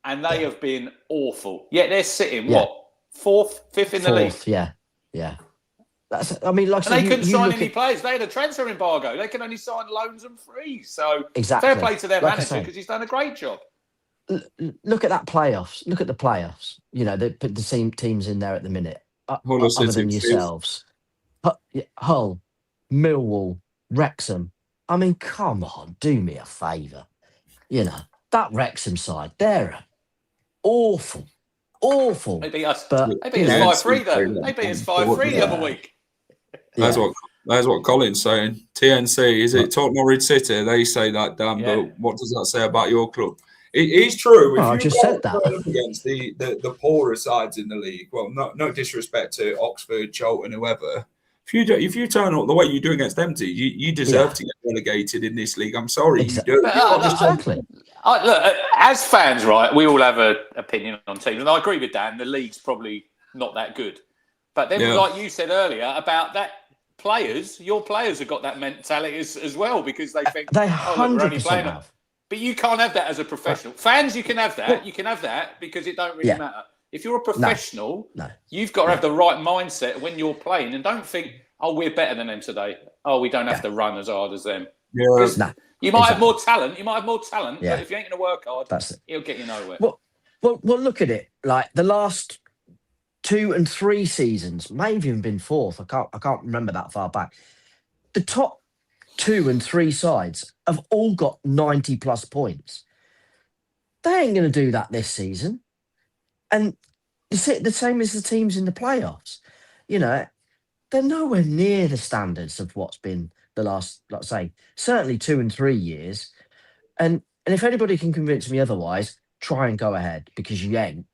And they have been awful. Yet they're sitting 4th, 5th in the league. Yeah. They couldn't sign any players. They had a transfer embargo. They can only sign loans and frees. So fair play to their manager because he's done a great job. Look at that playoffs. Look at the playoffs. The same teams in there at the minute. Other than yourselves, Hull, Millwall, Wrexham. I mean, come on, do me a favour. That Wrexham side, they're awful. They beat us. They beat us 5-3 though. They beat us 5-3 the other week. That's what Colin's saying. TNC, is it Tottenham Norwich City? They say that, Dan. Yeah. But what does that say about your club? It's true. I just said that. Up against the poorer sides in the league, well, no disrespect to Oxford, Charlton, whoever. If you turn up the way you do against them, you deserve to get relegated in this league. I'm sorry, exactly. you do. Exactly. Look, as fans, right, we all have an opinion on teams, and I agree with Dan. The league's probably not that good, but then, like you said earlier about that. Your players have got that mentality as well because they think they 100% have. But you can't have that as a professional. Fans, you can have that. You can have that because it don't really matter. If you're a professional, you've got to have the right mindset when you're playing and don't think, we're better than them today. We don't have to run as hard as them. Yeah. You might have more talent. But if you ain't going to work hard, it'll get you nowhere. Well, look at it. Like the last 2 and 3 seasons, may have even been fourth. I can't remember that far back. The top 2 and 3 sides have all got 90 plus points. They ain't going to do that this season. And it's the same as the teams in the playoffs. You know, they're nowhere near the standards of what's been the last, let's say, certainly 2 and 3 years. And if anybody can convince me otherwise, try and go ahead, because you ain't.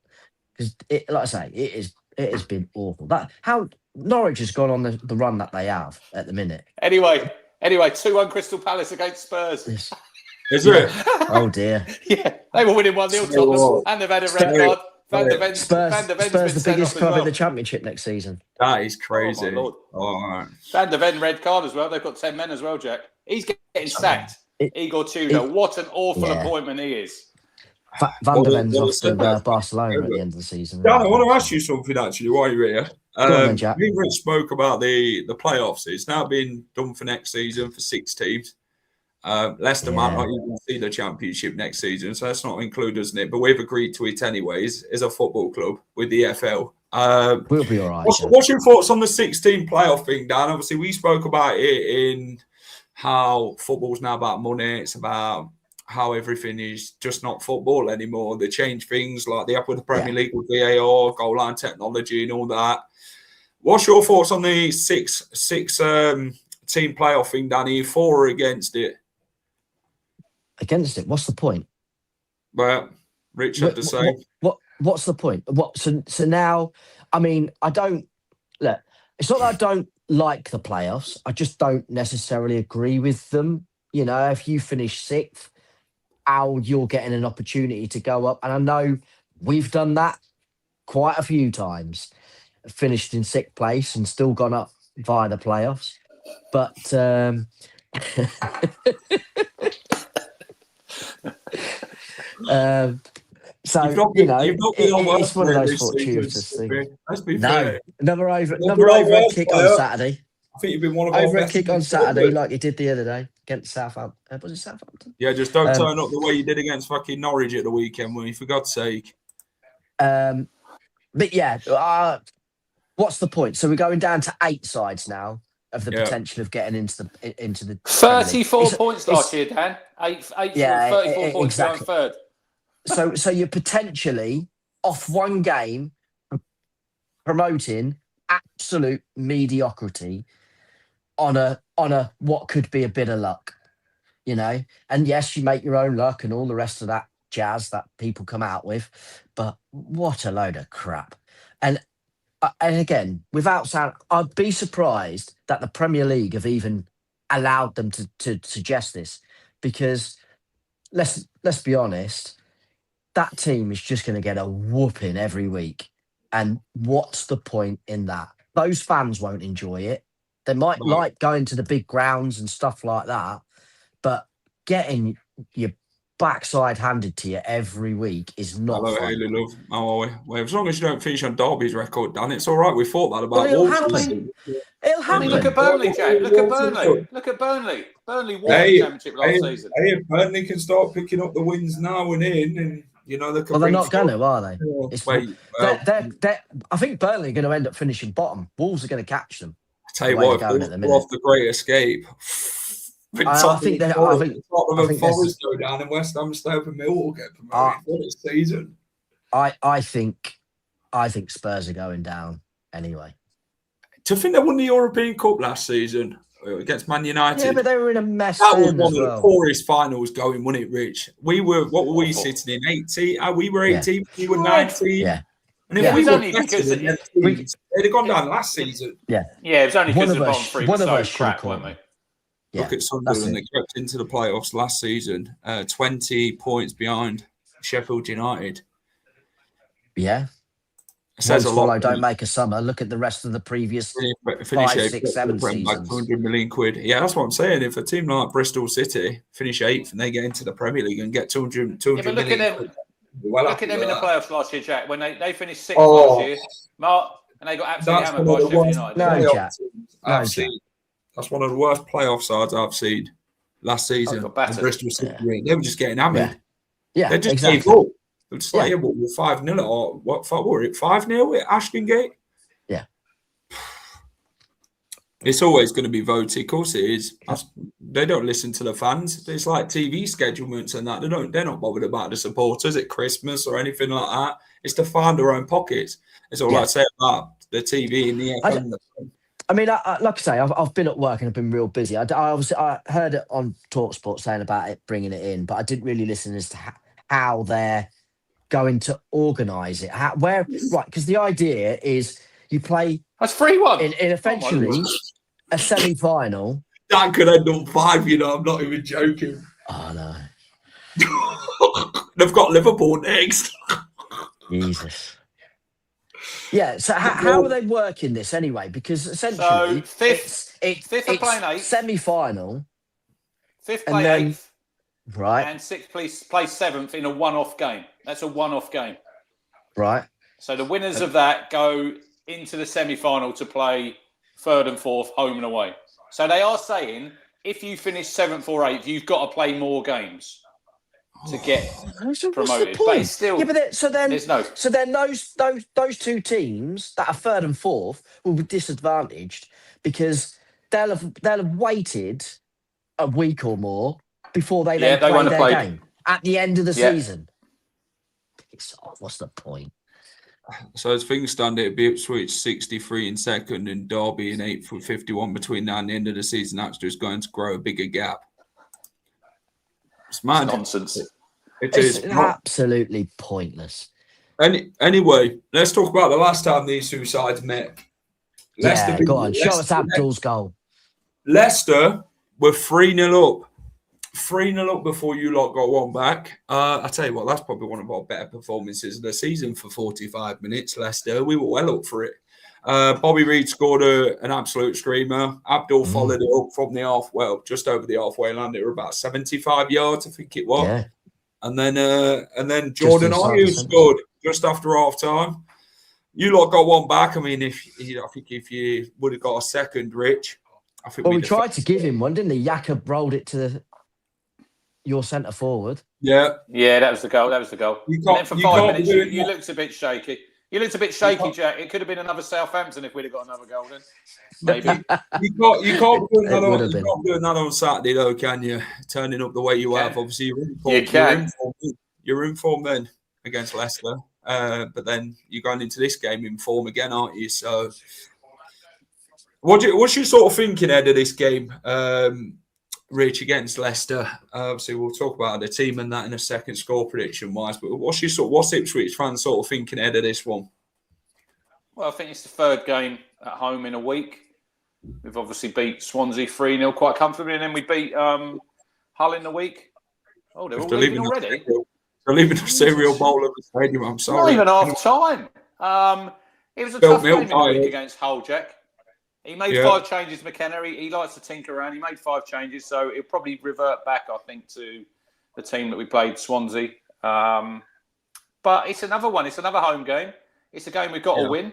Because, like I say, it has been awful. That how Norwich has gone on the run that they have at the minute. Anyway, 2-1 Crystal Palace against Spurs. Yes. Is it? Oh dear. Yeah, they were winning 1-0 Tottenham, and they've had a red card. Van der Ven's Spurs been the sent biggest off club as well. in the Championship next season. That is crazy. Oh, my Lord. All right. Van der Ven red card as well. They've got 10 men as well, Jack. He's getting sacked. Igor Tudor. What an awful appointment he is. Van der Ven's off to Barcelona at the end of the season. Dan, I want to ask you something actually while you're here. Go on, Jack. We spoke about the playoffs. It's now been done for next season for 6 teams. Leicester might not even see the Championship next season, so that's not included in it. But we've agreed to it anyways as a football club with the EFL. We'll be all right. What's your thoughts on the 16 playoff thing, Dan? Obviously, we spoke about it in how football's now about money. It's about how everything is just not football anymore. They change things like they have with the Premier League with VAR, goal line technology, and all that. What's your thoughts on the six team playoff thing, Dan? Are you for or against it? Against it. What's the point? Well, Rich had to say. What's the point? So now, I mean, I don't look. It's not that I don't like the playoffs. I just don't necessarily agree with them. You know, if you finish 6th, you're getting an opportunity to go up. And I know we've done that quite a few times. Finished in 6th place and still gone up via the playoffs. But so you've not it's one of those fortuitous things. Let's be fair. Another overhead kick on Saturday. I think you've been one of our overhead best kick on Saturday, like you did the other day against Southampton. Was it Southampton? Yeah, just don't turn up the way you did against fucking Norwich at the weekend, will you? For God's sake. But yeah, what's the point? So we're going down to 8 sides now of the potential of getting into the 34 points last year, Dan. 34 points exactly. going third. So you're potentially off one game promoting absolute mediocrity on a what could be a bit of luck, you know. And yes, you make your own luck and all the rest of that jazz that people come out with, but what a load of crap. And again, without sound, I'd be surprised that the Premier League have even allowed them to suggest this, because let's be honest, that team is just going to get a whooping every week. And what's the point in that? Those fans won't enjoy it. They might like going to the big grounds and stuff like that, but getting your backside handed to you every week is not fun. Haley, love. How are we? Well, as long as you don't finish on Derby's record, Dan, it's all right. We thought that about it'll Wolves. happen. It'll happen. Look at Burnley, Jack. Look at Burnley. Look at Burnley. Burnley won the Championship last season. Hey, if Burnley can start picking up the wins now and you know they can. Well, they're not going to, are they? I think Burnley are going to end up finishing bottom. Wolves are going to catch them. I tell you what, if Wolves pull off the Great Escape. I think Forest go down and West Ham stay up and Millwall get promoted for this season. I think Spurs are going down anyway. To think they won the European Cup last season against Man United. Yeah, but they were in a mess. That was one of the poorest finals going, wasn't it, Rich? We were, what were we sitting in? 18? We were 18, we were 19. Yeah. And if we were better than them teams, they'd have gone down last season. Yeah, it was only because the bottom three were so crap, weren't they? Yeah, look at Sunderland, they crept into the playoffs last season, 20 points behind Sheffield United. Yeah. It says a lot. Don't make a summer. Look at the rest of the previous 5, 6, 7 seasons. Like 200 million quid. Yeah, that's what I'm saying. If a team like Bristol City finish 8th and they get into the Premier League and get 200 but look million at them. quid, Look at them in the playoffs last year, Jack. When they finished 6th last year, Mark, and they got absolutely hammered by Sheffield United. No, Jack. That's one of the worst playoff sides I've seen last season. Bristol City, they were just getting hammered. Yeah, they just exactly. gave up. It's like, yeah, we're 5-0 or what were it? 5-0 at Ashton Gate? Yeah. It's always going to be voted. Of course it is. They don't listen to the fans. It's like TV schedulements and that. They're not bothered about the supporters at Christmas or anything like that. It's to find their own pockets. It's all I say about the TV and the FM. I mean, like I say, I've been at work and I've been real busy. I heard it on TalkSport saying about it, bringing it in, but I didn't really listen as to how they're going to organise it. Because the idea is you play. That's 3-1 in eventually a semi-final. That could end up 5. I'm not even joking. Oh no, they've got Liverpool next. Jesus. Yeah, so how are they working this anyway? Because essentially, fifth are playing 8th, semi-final, 5th play 8th, right, and 6th play 7th in a one-off game. That's a one-off game, right? So the winners of that go into the semi-final to play 3rd and 4th home and away. So they are saying if you finish 7th or 8th, you've got to play more games to get promoted. But it's still, so then those two teams that are 3rd and 4th will be disadvantaged because they'll have waited a week or more before they then play their game at the end of the season. What's the point? So as things stand, it'd be Ipswich 63 in 2nd and Derby in 8th with 51 between now and the end of the season. That's just going to grow a bigger gap. It's mad. It's nonsense. It's absolutely pointless. Anyway, let's talk about the last time these two sides met. Leicester, go on. Show us Abdul's goal. Leicester were 3-0 up. 3-0 up before you lot got one back. I tell you what, that's probably one of our better performances of the season for 45 minutes, Leicester. We were well up for it. Bobby Reid scored an absolute screamer. Abdul followed it up from the just over the halfway line. It were about 75 yards, I think it was. Yeah. And then Jordan Ayew scored just after half time. You lot got one back. I mean, I think if you would have got a second, Rich, I think we tried to give him one, didn't he? Jakob rolled it to your centre forward. Yeah, that was the goal. And then for 5 minutes, you looked a bit shaky. Jack. It could have been another Southampton if we'd have got another goal then. Maybe. you can't do that on Saturday, though, can you? Turning up the way you have. Obviously, you're in form then against Leicester. But then you're going into this game in form again, aren't you? So what's your sort of thinking ahead of this game? Rich, against Leicester. Obviously, we'll talk about the team and that in a second, score prediction wise. But what's Ipswich fans sort of thinking ahead of this one? Well, I think it's the 3rd game at home in a week. We've obviously beat Swansea 3-0 quite comfortably, and then we beat Hull in the week. Oh, they're all leaving already. They're leaving the cereal bowl of the stadium. I'm sorry. Not even half time. It was a tough game in the week against Hull, Jack. He made 5 changes, McKenna. He likes to tinker around. He made 5 changes, so he'll probably revert back, I think, to the team that we played, Swansea. But it's another one. It's another home game. It's a game we've got to win.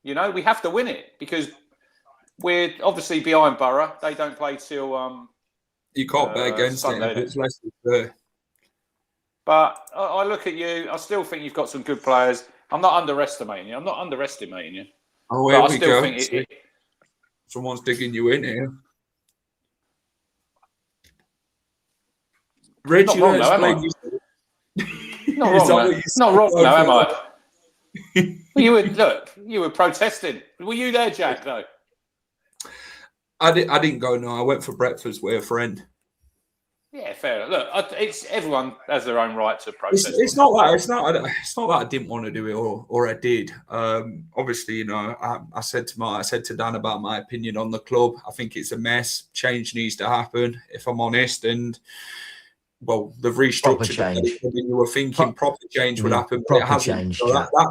We have to win it because we're obviously behind Borough. They don't play till you can't bet against Sunday, it. It's Leicester. But I look at you. I still think you've got some good players. I'm not underestimating you. Oh, here we go. Someone's digging you in here. Rich, not wrong, though, am I? Not wrong, though, am I? You were protesting. Were you there, Jack, though? I didn't go, no. I went for breakfast with a friend. Yeah, fair. Look, it's everyone has their own right to protest. It's not that I didn't want to do it or I did. Obviously, I said to Dan about my opinion on the club. I think it's a mess. Change needs to happen, if I'm honest. And well, they've restructured. You were thinking proper change would happen, but it hasn't. Change,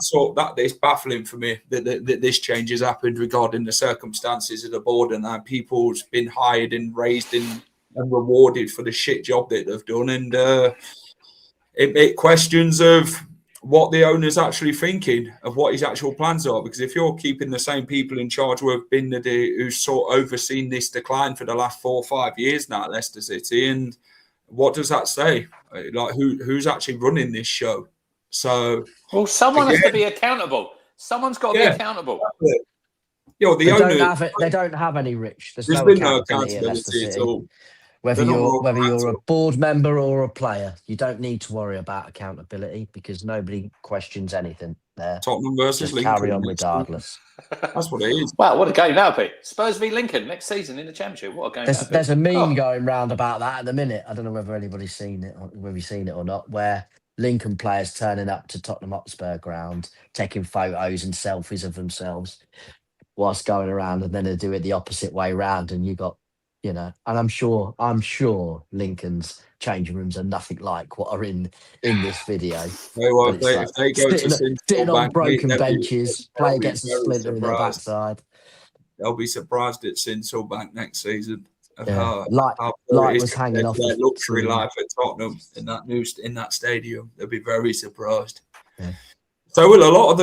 so it's baffling for me that this change has happened regarding the circumstances of the board and that people's been hired and raised and rewarded for the shit job that they've done, and it makes questions of what the owner's actually thinking of what his actual plans are. Because if you're keeping the same people in charge who's sort of overseen this decline for the last 4 or 5 years now at Leicester City, and what does that say? Like who's actually running this show? So, well, someone has to be accountable. Someone's got to be Yeah. accountable. the They owner, don't have any, Rich. There's there's no been no accountability at Leicester accountability at City. all. Whether They're not you're more whether you're a accountable. board member or a player, you don't need to worry about accountability because nobody questions anything there. Tottenham versus Just Lincoln. carry on next season. regardless. That's what it is. Wow, what a game that'll be. Spurs v Lincoln next season in the Championship. What a game that'll be. There's a meme Oh. going round about that at the minute. I don't know whether anybody's seen it or whether you've seen it or not, where Lincoln players turning up to Tottenham Hotspur ground, taking photos and selfies of themselves whilst going around, and then they do it the opposite way round, and you got, and I'm sure Lincoln's changing rooms are nothing like what are in this video. Well, But it's if they go to sitting on Bank, broken they'll be- benches, they'll player be gets a very splinter in their surprised. backside. They'll be surprised at Bank next season. Of Yeah. how Light poor it is was hanging compared off to their the luxury ceiling. life at Tottenham in that stadium. They'll be very surprised. Yeah. So will a lot of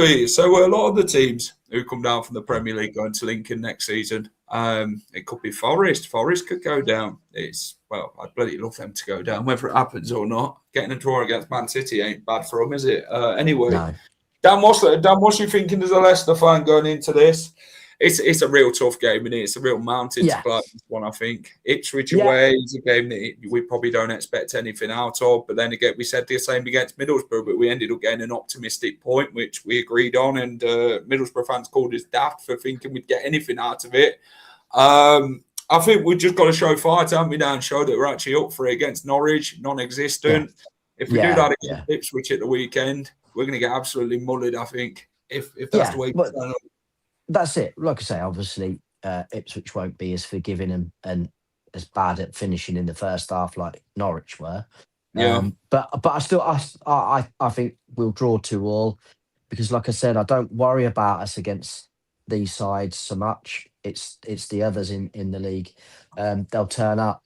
the teams who come down from the Premier League going to Lincoln next season. It could be Forest. Forest could go down. I'd bloody love them to go down, whether it happens or not. Getting a draw against Man City ain't bad for them, is it? Anyway, No. Dan, what's you thinking as a Leicester fan going into this? It's a real tough game, and it's a real mountain to climb. This one, I think. Ipswich away is a game that we probably don't expect anything out of. But then again, we said the same against Middlesbrough, but we ended up getting an optimistic point, which we agreed on, and Middlesbrough fans called us daft for thinking we'd get anything out of it. I think we've just got to show fight, haven't we, now, and show that we're actually up for it against Norwich, non-existent. Yeah. If we do that against Ipswich at the weekend, we're going to get absolutely mullered, I think, if that's the way we turn up. That's it. Like I say, obviously, Ipswich won't be as forgiving and as bad at finishing in the first half like Norwich were. Yeah. But I think we'll draw 2-2 because, like I said, I don't worry about us against these sides so much. It's the others in the league. They'll turn up,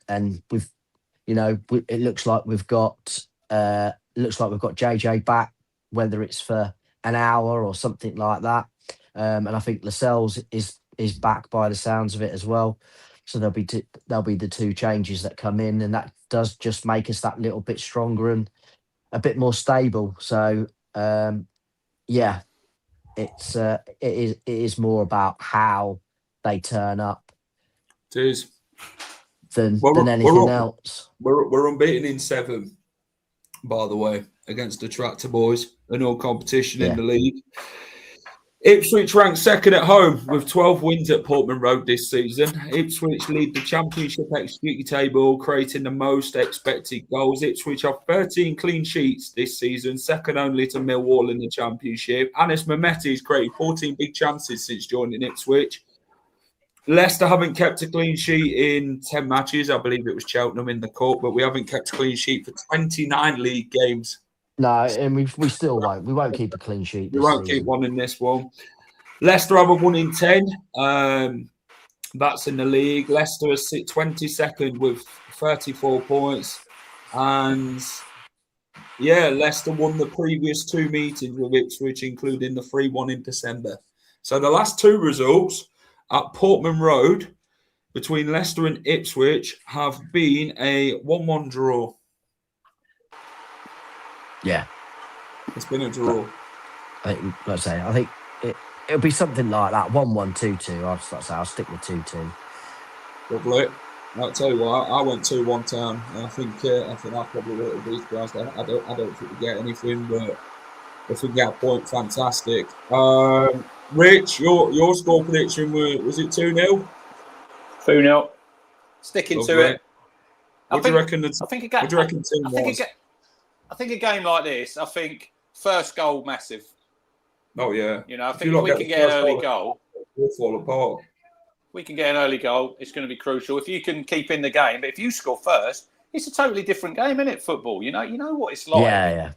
and it looks like we've got JJ back, whether it's for an hour or something like that. And I think Lascelles is back by the sounds of it as well. So there'll be the two changes that come in, and that does just make us that little bit stronger and a bit more stable. So it is more about how they turn up. It is than anything else. We're unbeaten in 7, by the way, against the Tractor Boys and all competition in the league. Ipswich ranked second at home with 12 wins at Portman Road this season. Ipswich lead the Championship XG table, creating the most expected goals. Ipswich have 13 clean sheets this season, second only to Millwall in the Championship. Anis Mehmeti has created 14 big chances since joining Ipswich. Leicester haven't kept a clean sheet in 10 matches. I believe it was Cheltenham in the cup, but we haven't kept a clean sheet for 29 league games. No, and we still won't. We won't keep a clean sheet. We won't keep one in this one. Leicester haven't won in 10. That's in the league. Leicester is 22nd with 34 points. And, Leicester won the previous 2 meetings with Ipswich, including the 3-1 in December. So the last 2 results at Portman Road between Leicester and Ipswich have been a 1-1 draw. Yeah. It's been a draw. I think it'll be something like that. 1-1, 2-2. I'll stick with 2-2. Lovely. I'll tell you what, I went 2-1 down. I think I probably will be surprised. I don't think we get anything, but if we get a point, fantastic. Rich, your score prediction was it 2-0? 2-0. Sticking to it. What do you reckon? I think a game like this, I think first goal massive. Oh yeah. I think if we can get an early goal, we'll fall apart. We can get an early goal. It's going to be crucial. If you can keep in the game, but if you score first, it's a totally different game, isn't it? Football. You know what it's like. Yeah.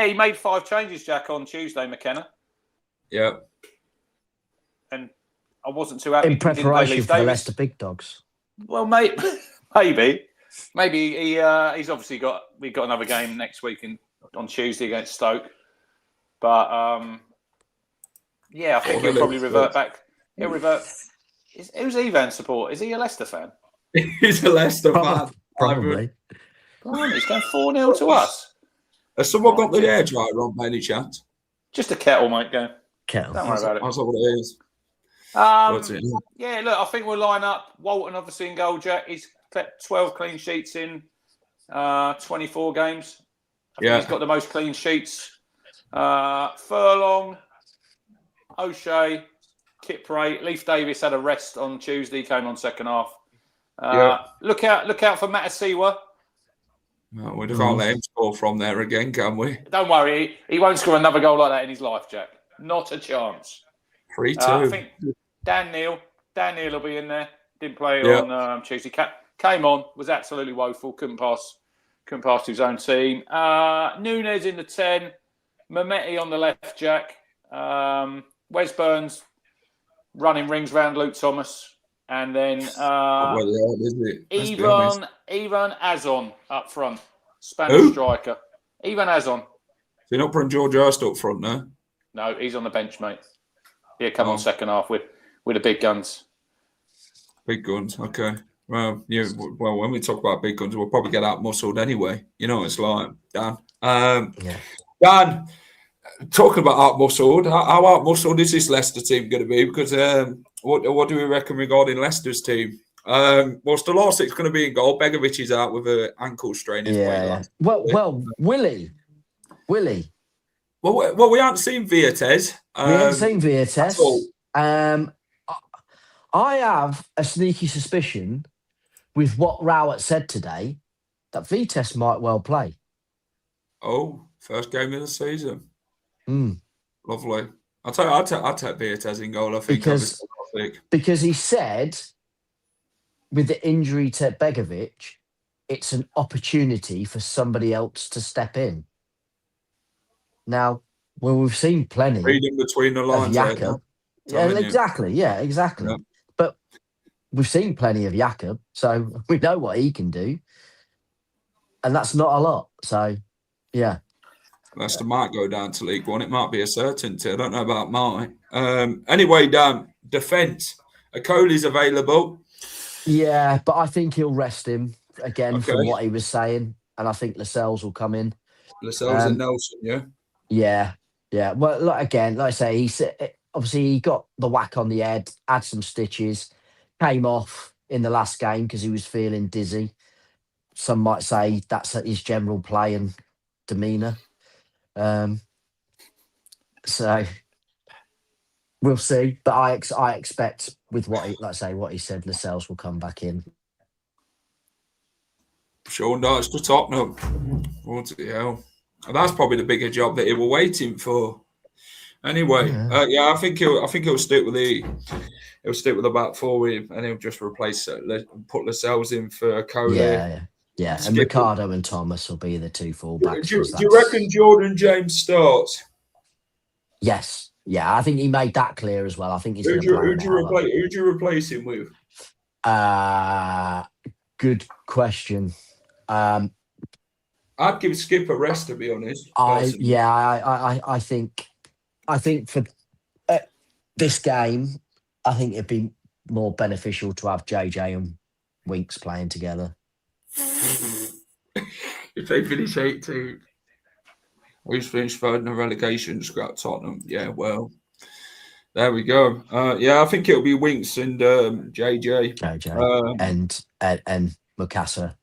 He made 5 changes, Jack, on Tuesday, McKenna. Yeah. And I wasn't too happy. In preparation for the Leicester Big Dogs. Well, mate, maybe he's obviously we've got another game next week on Tuesday against Stoke. But I think he'll probably revert back. He'll revert. Who's Ivan support? Is he a Leicester fan? He's a Leicester fan. Probably. Blimey, it's going 4-0 to us. Has someone got the air dryer on by any chance? Just a kettle, mate, go. Kettle. Don't worry about it. That's not what it is. Yeah, look, I think we'll line up. Walton, obviously, in goal, Jack. He's kept 12 clean sheets in 24 games. I think he's got the most clean sheets. Furlong, O'Shea, Kipray, Leif Davis had a rest on Tuesday, came on second half. Look out for Matasiwa. No, we can't let him score from there again, can we? Don't worry, he won't score another goal like that in his life, Jack. Not a chance. 3-2. I think Dan Neal will be in there. Didn't play on Tuesday. Came on, was absolutely woeful. Couldn't pass to his own team. Nunes in the 10. Mehmeti on the left, Jack. Wes Burns running rings round Luke Thomas. And then Ivan Azon up front. Spanish striker. Ivan Azon. So you're not putting George Hurst up front now? No, he's on the bench, mate. He'll come on second half with the big guns. Big guns, okay. Well, when we talk about big guns, we'll probably get out muscled anyway. You know, it's like, Dan. Dan, talking about out muscled, how out muscled is this Leicester team going to be? Because what do we reckon regarding Leicester's team? Stolarcic's going to be in goal. Begovic is out with an ankle strain. Well, Willie. Well, we haven't seen Viates. I have a sneaky suspicion with what Rowett said today that Vites might well play. Oh, first game of the season. Lovely. I'll take Viates in goal, I think. Because he said with the injury to Begovic, it's an opportunity for somebody else to step in. Now, we've seen plenty. Reading between the lines. Jakob. Exactly. Yeah. But we've seen plenty of Jakob, so we know what he can do. And that's not a lot. So, yeah. Leicester might go down to League One. It might be a certainty. I don't know about mine. Anyway, Dan, defence. Okoli's available. Yeah, but I think he'll rest him again from what he was saying. And I think Lascelles will come in. Lascelles and Nelson, yeah? Yeah. Well, like I say, obviously he got the whack on the head, had some stitches, came off in the last game because he was feeling dizzy. Some might say that's his general play and demeanour. So we'll see. But I expect with what he said, Lascelles will come back in. Sean Dyche to Tottenham. What the hell? And that's probably the bigger job that he were waiting for. Anyway, I think he'll stick with the back four and he'll just replace put Lascelles in for Okoli. Yeah. And Ricardo and Thomas will be the two fullbacks. Do you reckon Jordan James starts? Yes. Yeah, I think he made that clear as well. I think he's going to play. Who'd you replace him with? Good question. I'd give Skip a rest, to be honest. I think for this game, I think it'd be more beneficial to have JJ and Winks playing together. If they finish 18th, who's finished third in the relegation? Scrap Tottenham. Yeah, well, there we go. I think it'll be Winks and JJ. And Mukasa.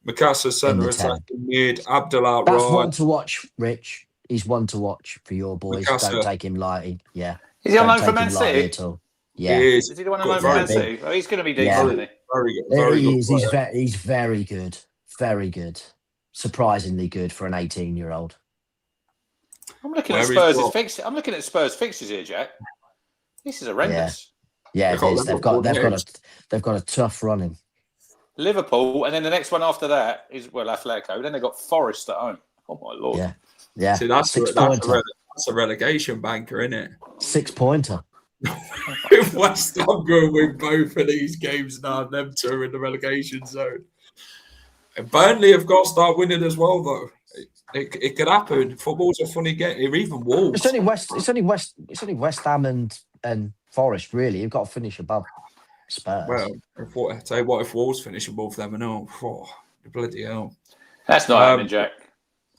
Mukasa centre attacking mid. Abdullah That's right. one to watch, Rich. He's one to watch for your boys. Mukasa. Don't take him lightly. Yeah. Is he on loan for Man City? At all. Yeah. Is he the one on loan for Man City? Oh, he's going to be decent, isn't he? Very good. He's very good. Very good. Surprisingly good for an 18-year-old. I'm looking at Spurs fixtures here, Jack. This is horrendous. Yeah, it is. They've got a tough running. Liverpool, and then the next one after that is Atletico. Then they got Forest at home. Oh my lord! Yeah. See, that's a relegation banker, isn't it? 6-pointer. If West Ham go win both of these games now, them two are in the relegation zone. And Burnley have got to start winning as well, though. It could happen. Football's a funny game. Or even Wolves. It's only West Ham and Forest. Really, you've got to finish above Spurs. Well, I tell you what, if Wolves finish above them and all, bloody hell. That's not happening, Jack.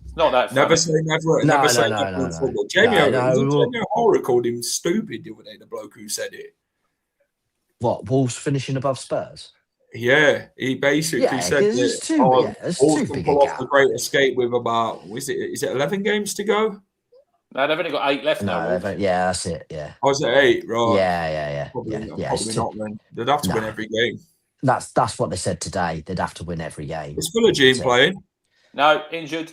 It's not that funny. Never say never. No, Never say no, never no, in no. football. Jamie No, O'Hara called him stupid the other day, the bloke who said it. What, Wolves finishing above Spurs? Yeah, he basically said because that there's Wolves too can big pull a off the gap. Great Escape with about, is it 11 games to go? No, they've only got 8 left now. No, yeah, that's it. Yeah. Oh, is it 8? Right. Yeah. Probably It's not then. They'd have to win every game. That's what they said today. They'd have to win every game. Is Philogene playing? No, injured.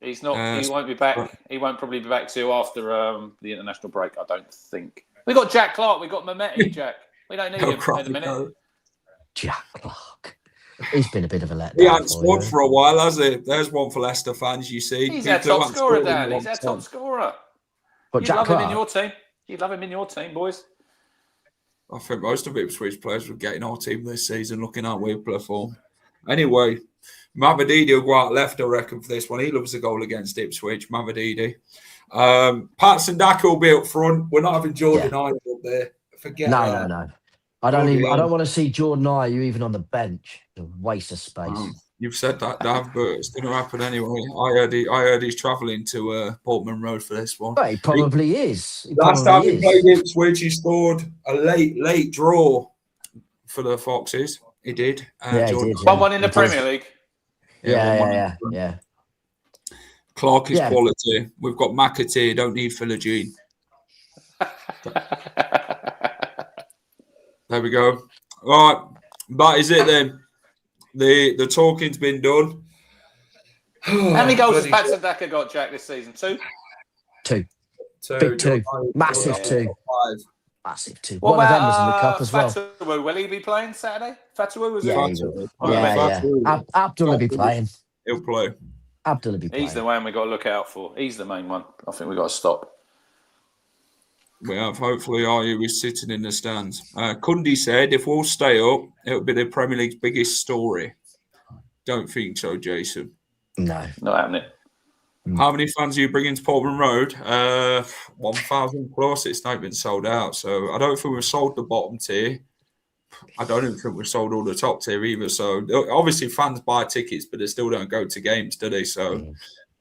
He's not. He won't be back. He won't probably be back till after the international break, I don't think. We got Jack Clark. We got Mehmeti, Jack. We don't need him at the minute. Jack Clark. He's been a bit of a letdown. He hasn't scored for a while, has he? There's one for Leicester fans, you see. He's our top scorer, Dan. He's our top scorer. But You'd Jack love Clark, him in your team. You'd love him in your team, boys. I think most of Ipswich players were getting our team this season, looking at we perform. Anyway, Mavididi will go out left, I reckon, for this one. He loves a goal against Ipswich, Mavididi. Patson Daka will be up front. We're not having Jordan Ayew up there. Forget that. No. I don't want to see Jordan Ayew even on the bench. It's a waste of space. You've said that, Dav, but it's going to happen anyway. I heard he's travelling to Portman Road for this one. Well, he probably is. Last time he played Ipswich, he scored a late draw for the Foxes. He did. He did. 1-1 in the Premier League. Yeah. Clark is quality. We've got McAtee. Don't need Philogene. There we go. All right, that is it then. The talking's been done. How many goals has Patson Daka got, Jack, this season? 2? 2. Big 2. Massive 2. 5. Massive 2. What One of about, them was in the cup as well. Fatawu? Will he be playing Saturday? Fatawu was Abdul will be playing. He'll play. Abdul will be playing. He's the one we've got to look out for. He's the main one. I think we've got to stop. We have. Hopefully, Ayew is sitting in the stands. Kundi said, if we'll stay up, it'll be the Premier League's biggest story. Don't think so, Jason. No. Not happening. How many fans are you bringing to Portman Road? 1,000 plus. It's not been sold out. So I don't think we've sold the bottom tier. I don't even think we've sold all the top tier either. So obviously fans buy tickets, but they still don't go to games, do they? So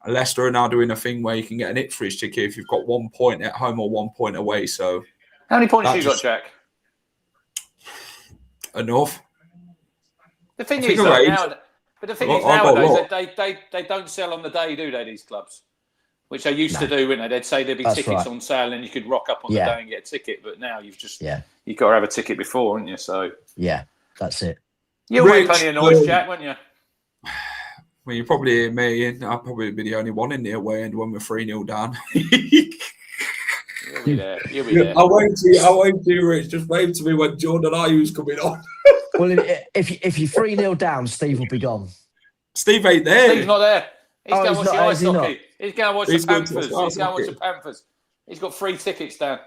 Leicester are now doing a thing where you can get an Ipswich ticket if you've got 1 point at home or 1 point away. So how many points have you got, Jack? Enough. The thing is, nowadays, they don't sell on the day, do they, these clubs? Which they used to do, wouldn't they? They'd say there'd be tickets on sale and you could rock up on the day and get a ticket. But now you've got to have a ticket before, haven't you? So that's it. You'll make plenty of noise, Jack, won't you? Well, you probably hear me, and I'll probably be the only one in the away end when we're 3-0 down. You'll be there. I won't do Rich. Just wave to me when Jordan Ayew's coming on. Well, if you're 3-0 down, Steve will be gone. Steve ain't there. Steve's not there. He's going to watch the ice hockey. He's going to watch the Panthers. He's going to watch the Panthers. He's got 3 tickets down.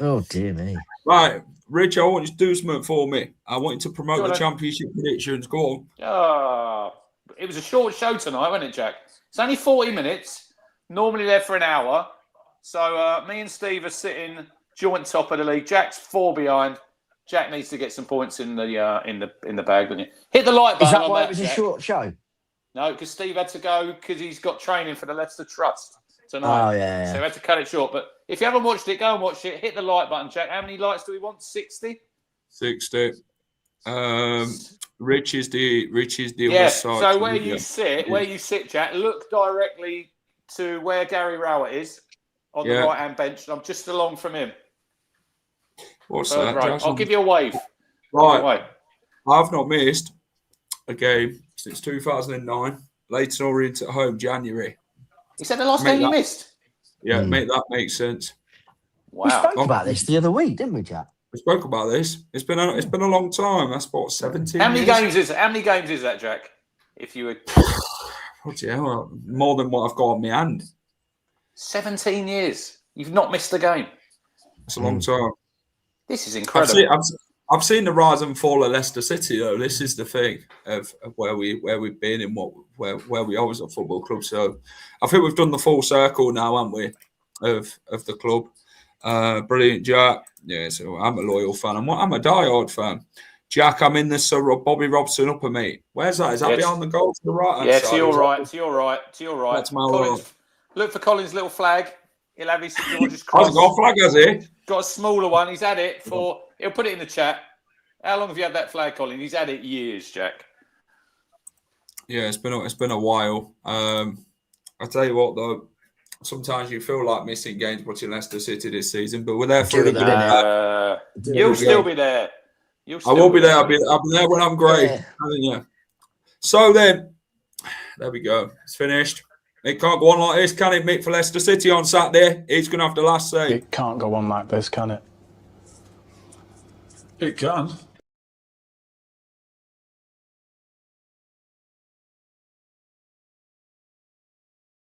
Oh, dear me. Right, Rich, I want you to do something for me. I want you to promote the championship predictions. Go on. It was a short show tonight, wasn't it, Jack? It's only 40 minutes. Normally there for an hour. So me and Steve are sitting joint top of the league. Jack's 4 behind. Jack needs to get some points in the bag, doesn't he? Hit the like button. Is that why it was a short show? No, because Steve had to go because he's got training for the Leicester Trust tonight. Oh, yeah. So he had to cut it short. But if you haven't watched it, go and watch it. Hit the like button, Jack. How many likes do we want? 60? 60. Rich is the other side. So where you sit, Jack, look directly to where Gary Rowett is on the right-hand bench. I'm just along from him. What's that? Right. I'll give you a wave. Right. I've not missed a game since 2009. Leighton Orient at home, January. Is that the last game you missed? Yeah, that makes sense. Wow. We spoke about this the other week, didn't we, Jack? We spoke about this. It's been a long time. That's what 17. How many games is that, Jack? If you were more than what I've got on my hand. 17 years. You've not missed a game. It's a long time. This is incredible. I've seen the rise and fall of Leicester City, though. This is the thing of where we've been and where we are as a football club. So I think we've done the full circle now, haven't we, of the club. Brilliant, Jack. Yeah, so I'm a loyal fan. I'm a diehard fan. Jack, I'm in the Sir Bobby Robson upper, mate. Where's that? Is that behind the goal to the right? Yeah, to your right. To your right. To your right. That's my Collins, right. look for Collins' little flag. He'll have his St George's Hasn't cross. got a flag, has he? Got a smaller one. He's had it for. He'll put it in the chat. How long have you had that flag, Colin? He's had it years, Jack. Yeah, it's been a while. I tell you what, though, sometimes you feel like missing games watching Leicester City this season, but we're there for a minute. You'll still be there. I will be there. I'll be there when I'm great. Yeah. So then, there we go. It's finished. It can't go on like this, can it, Mick, for Leicester City on Saturday? He's going to have the last say. It can't go on like this, can it? It can.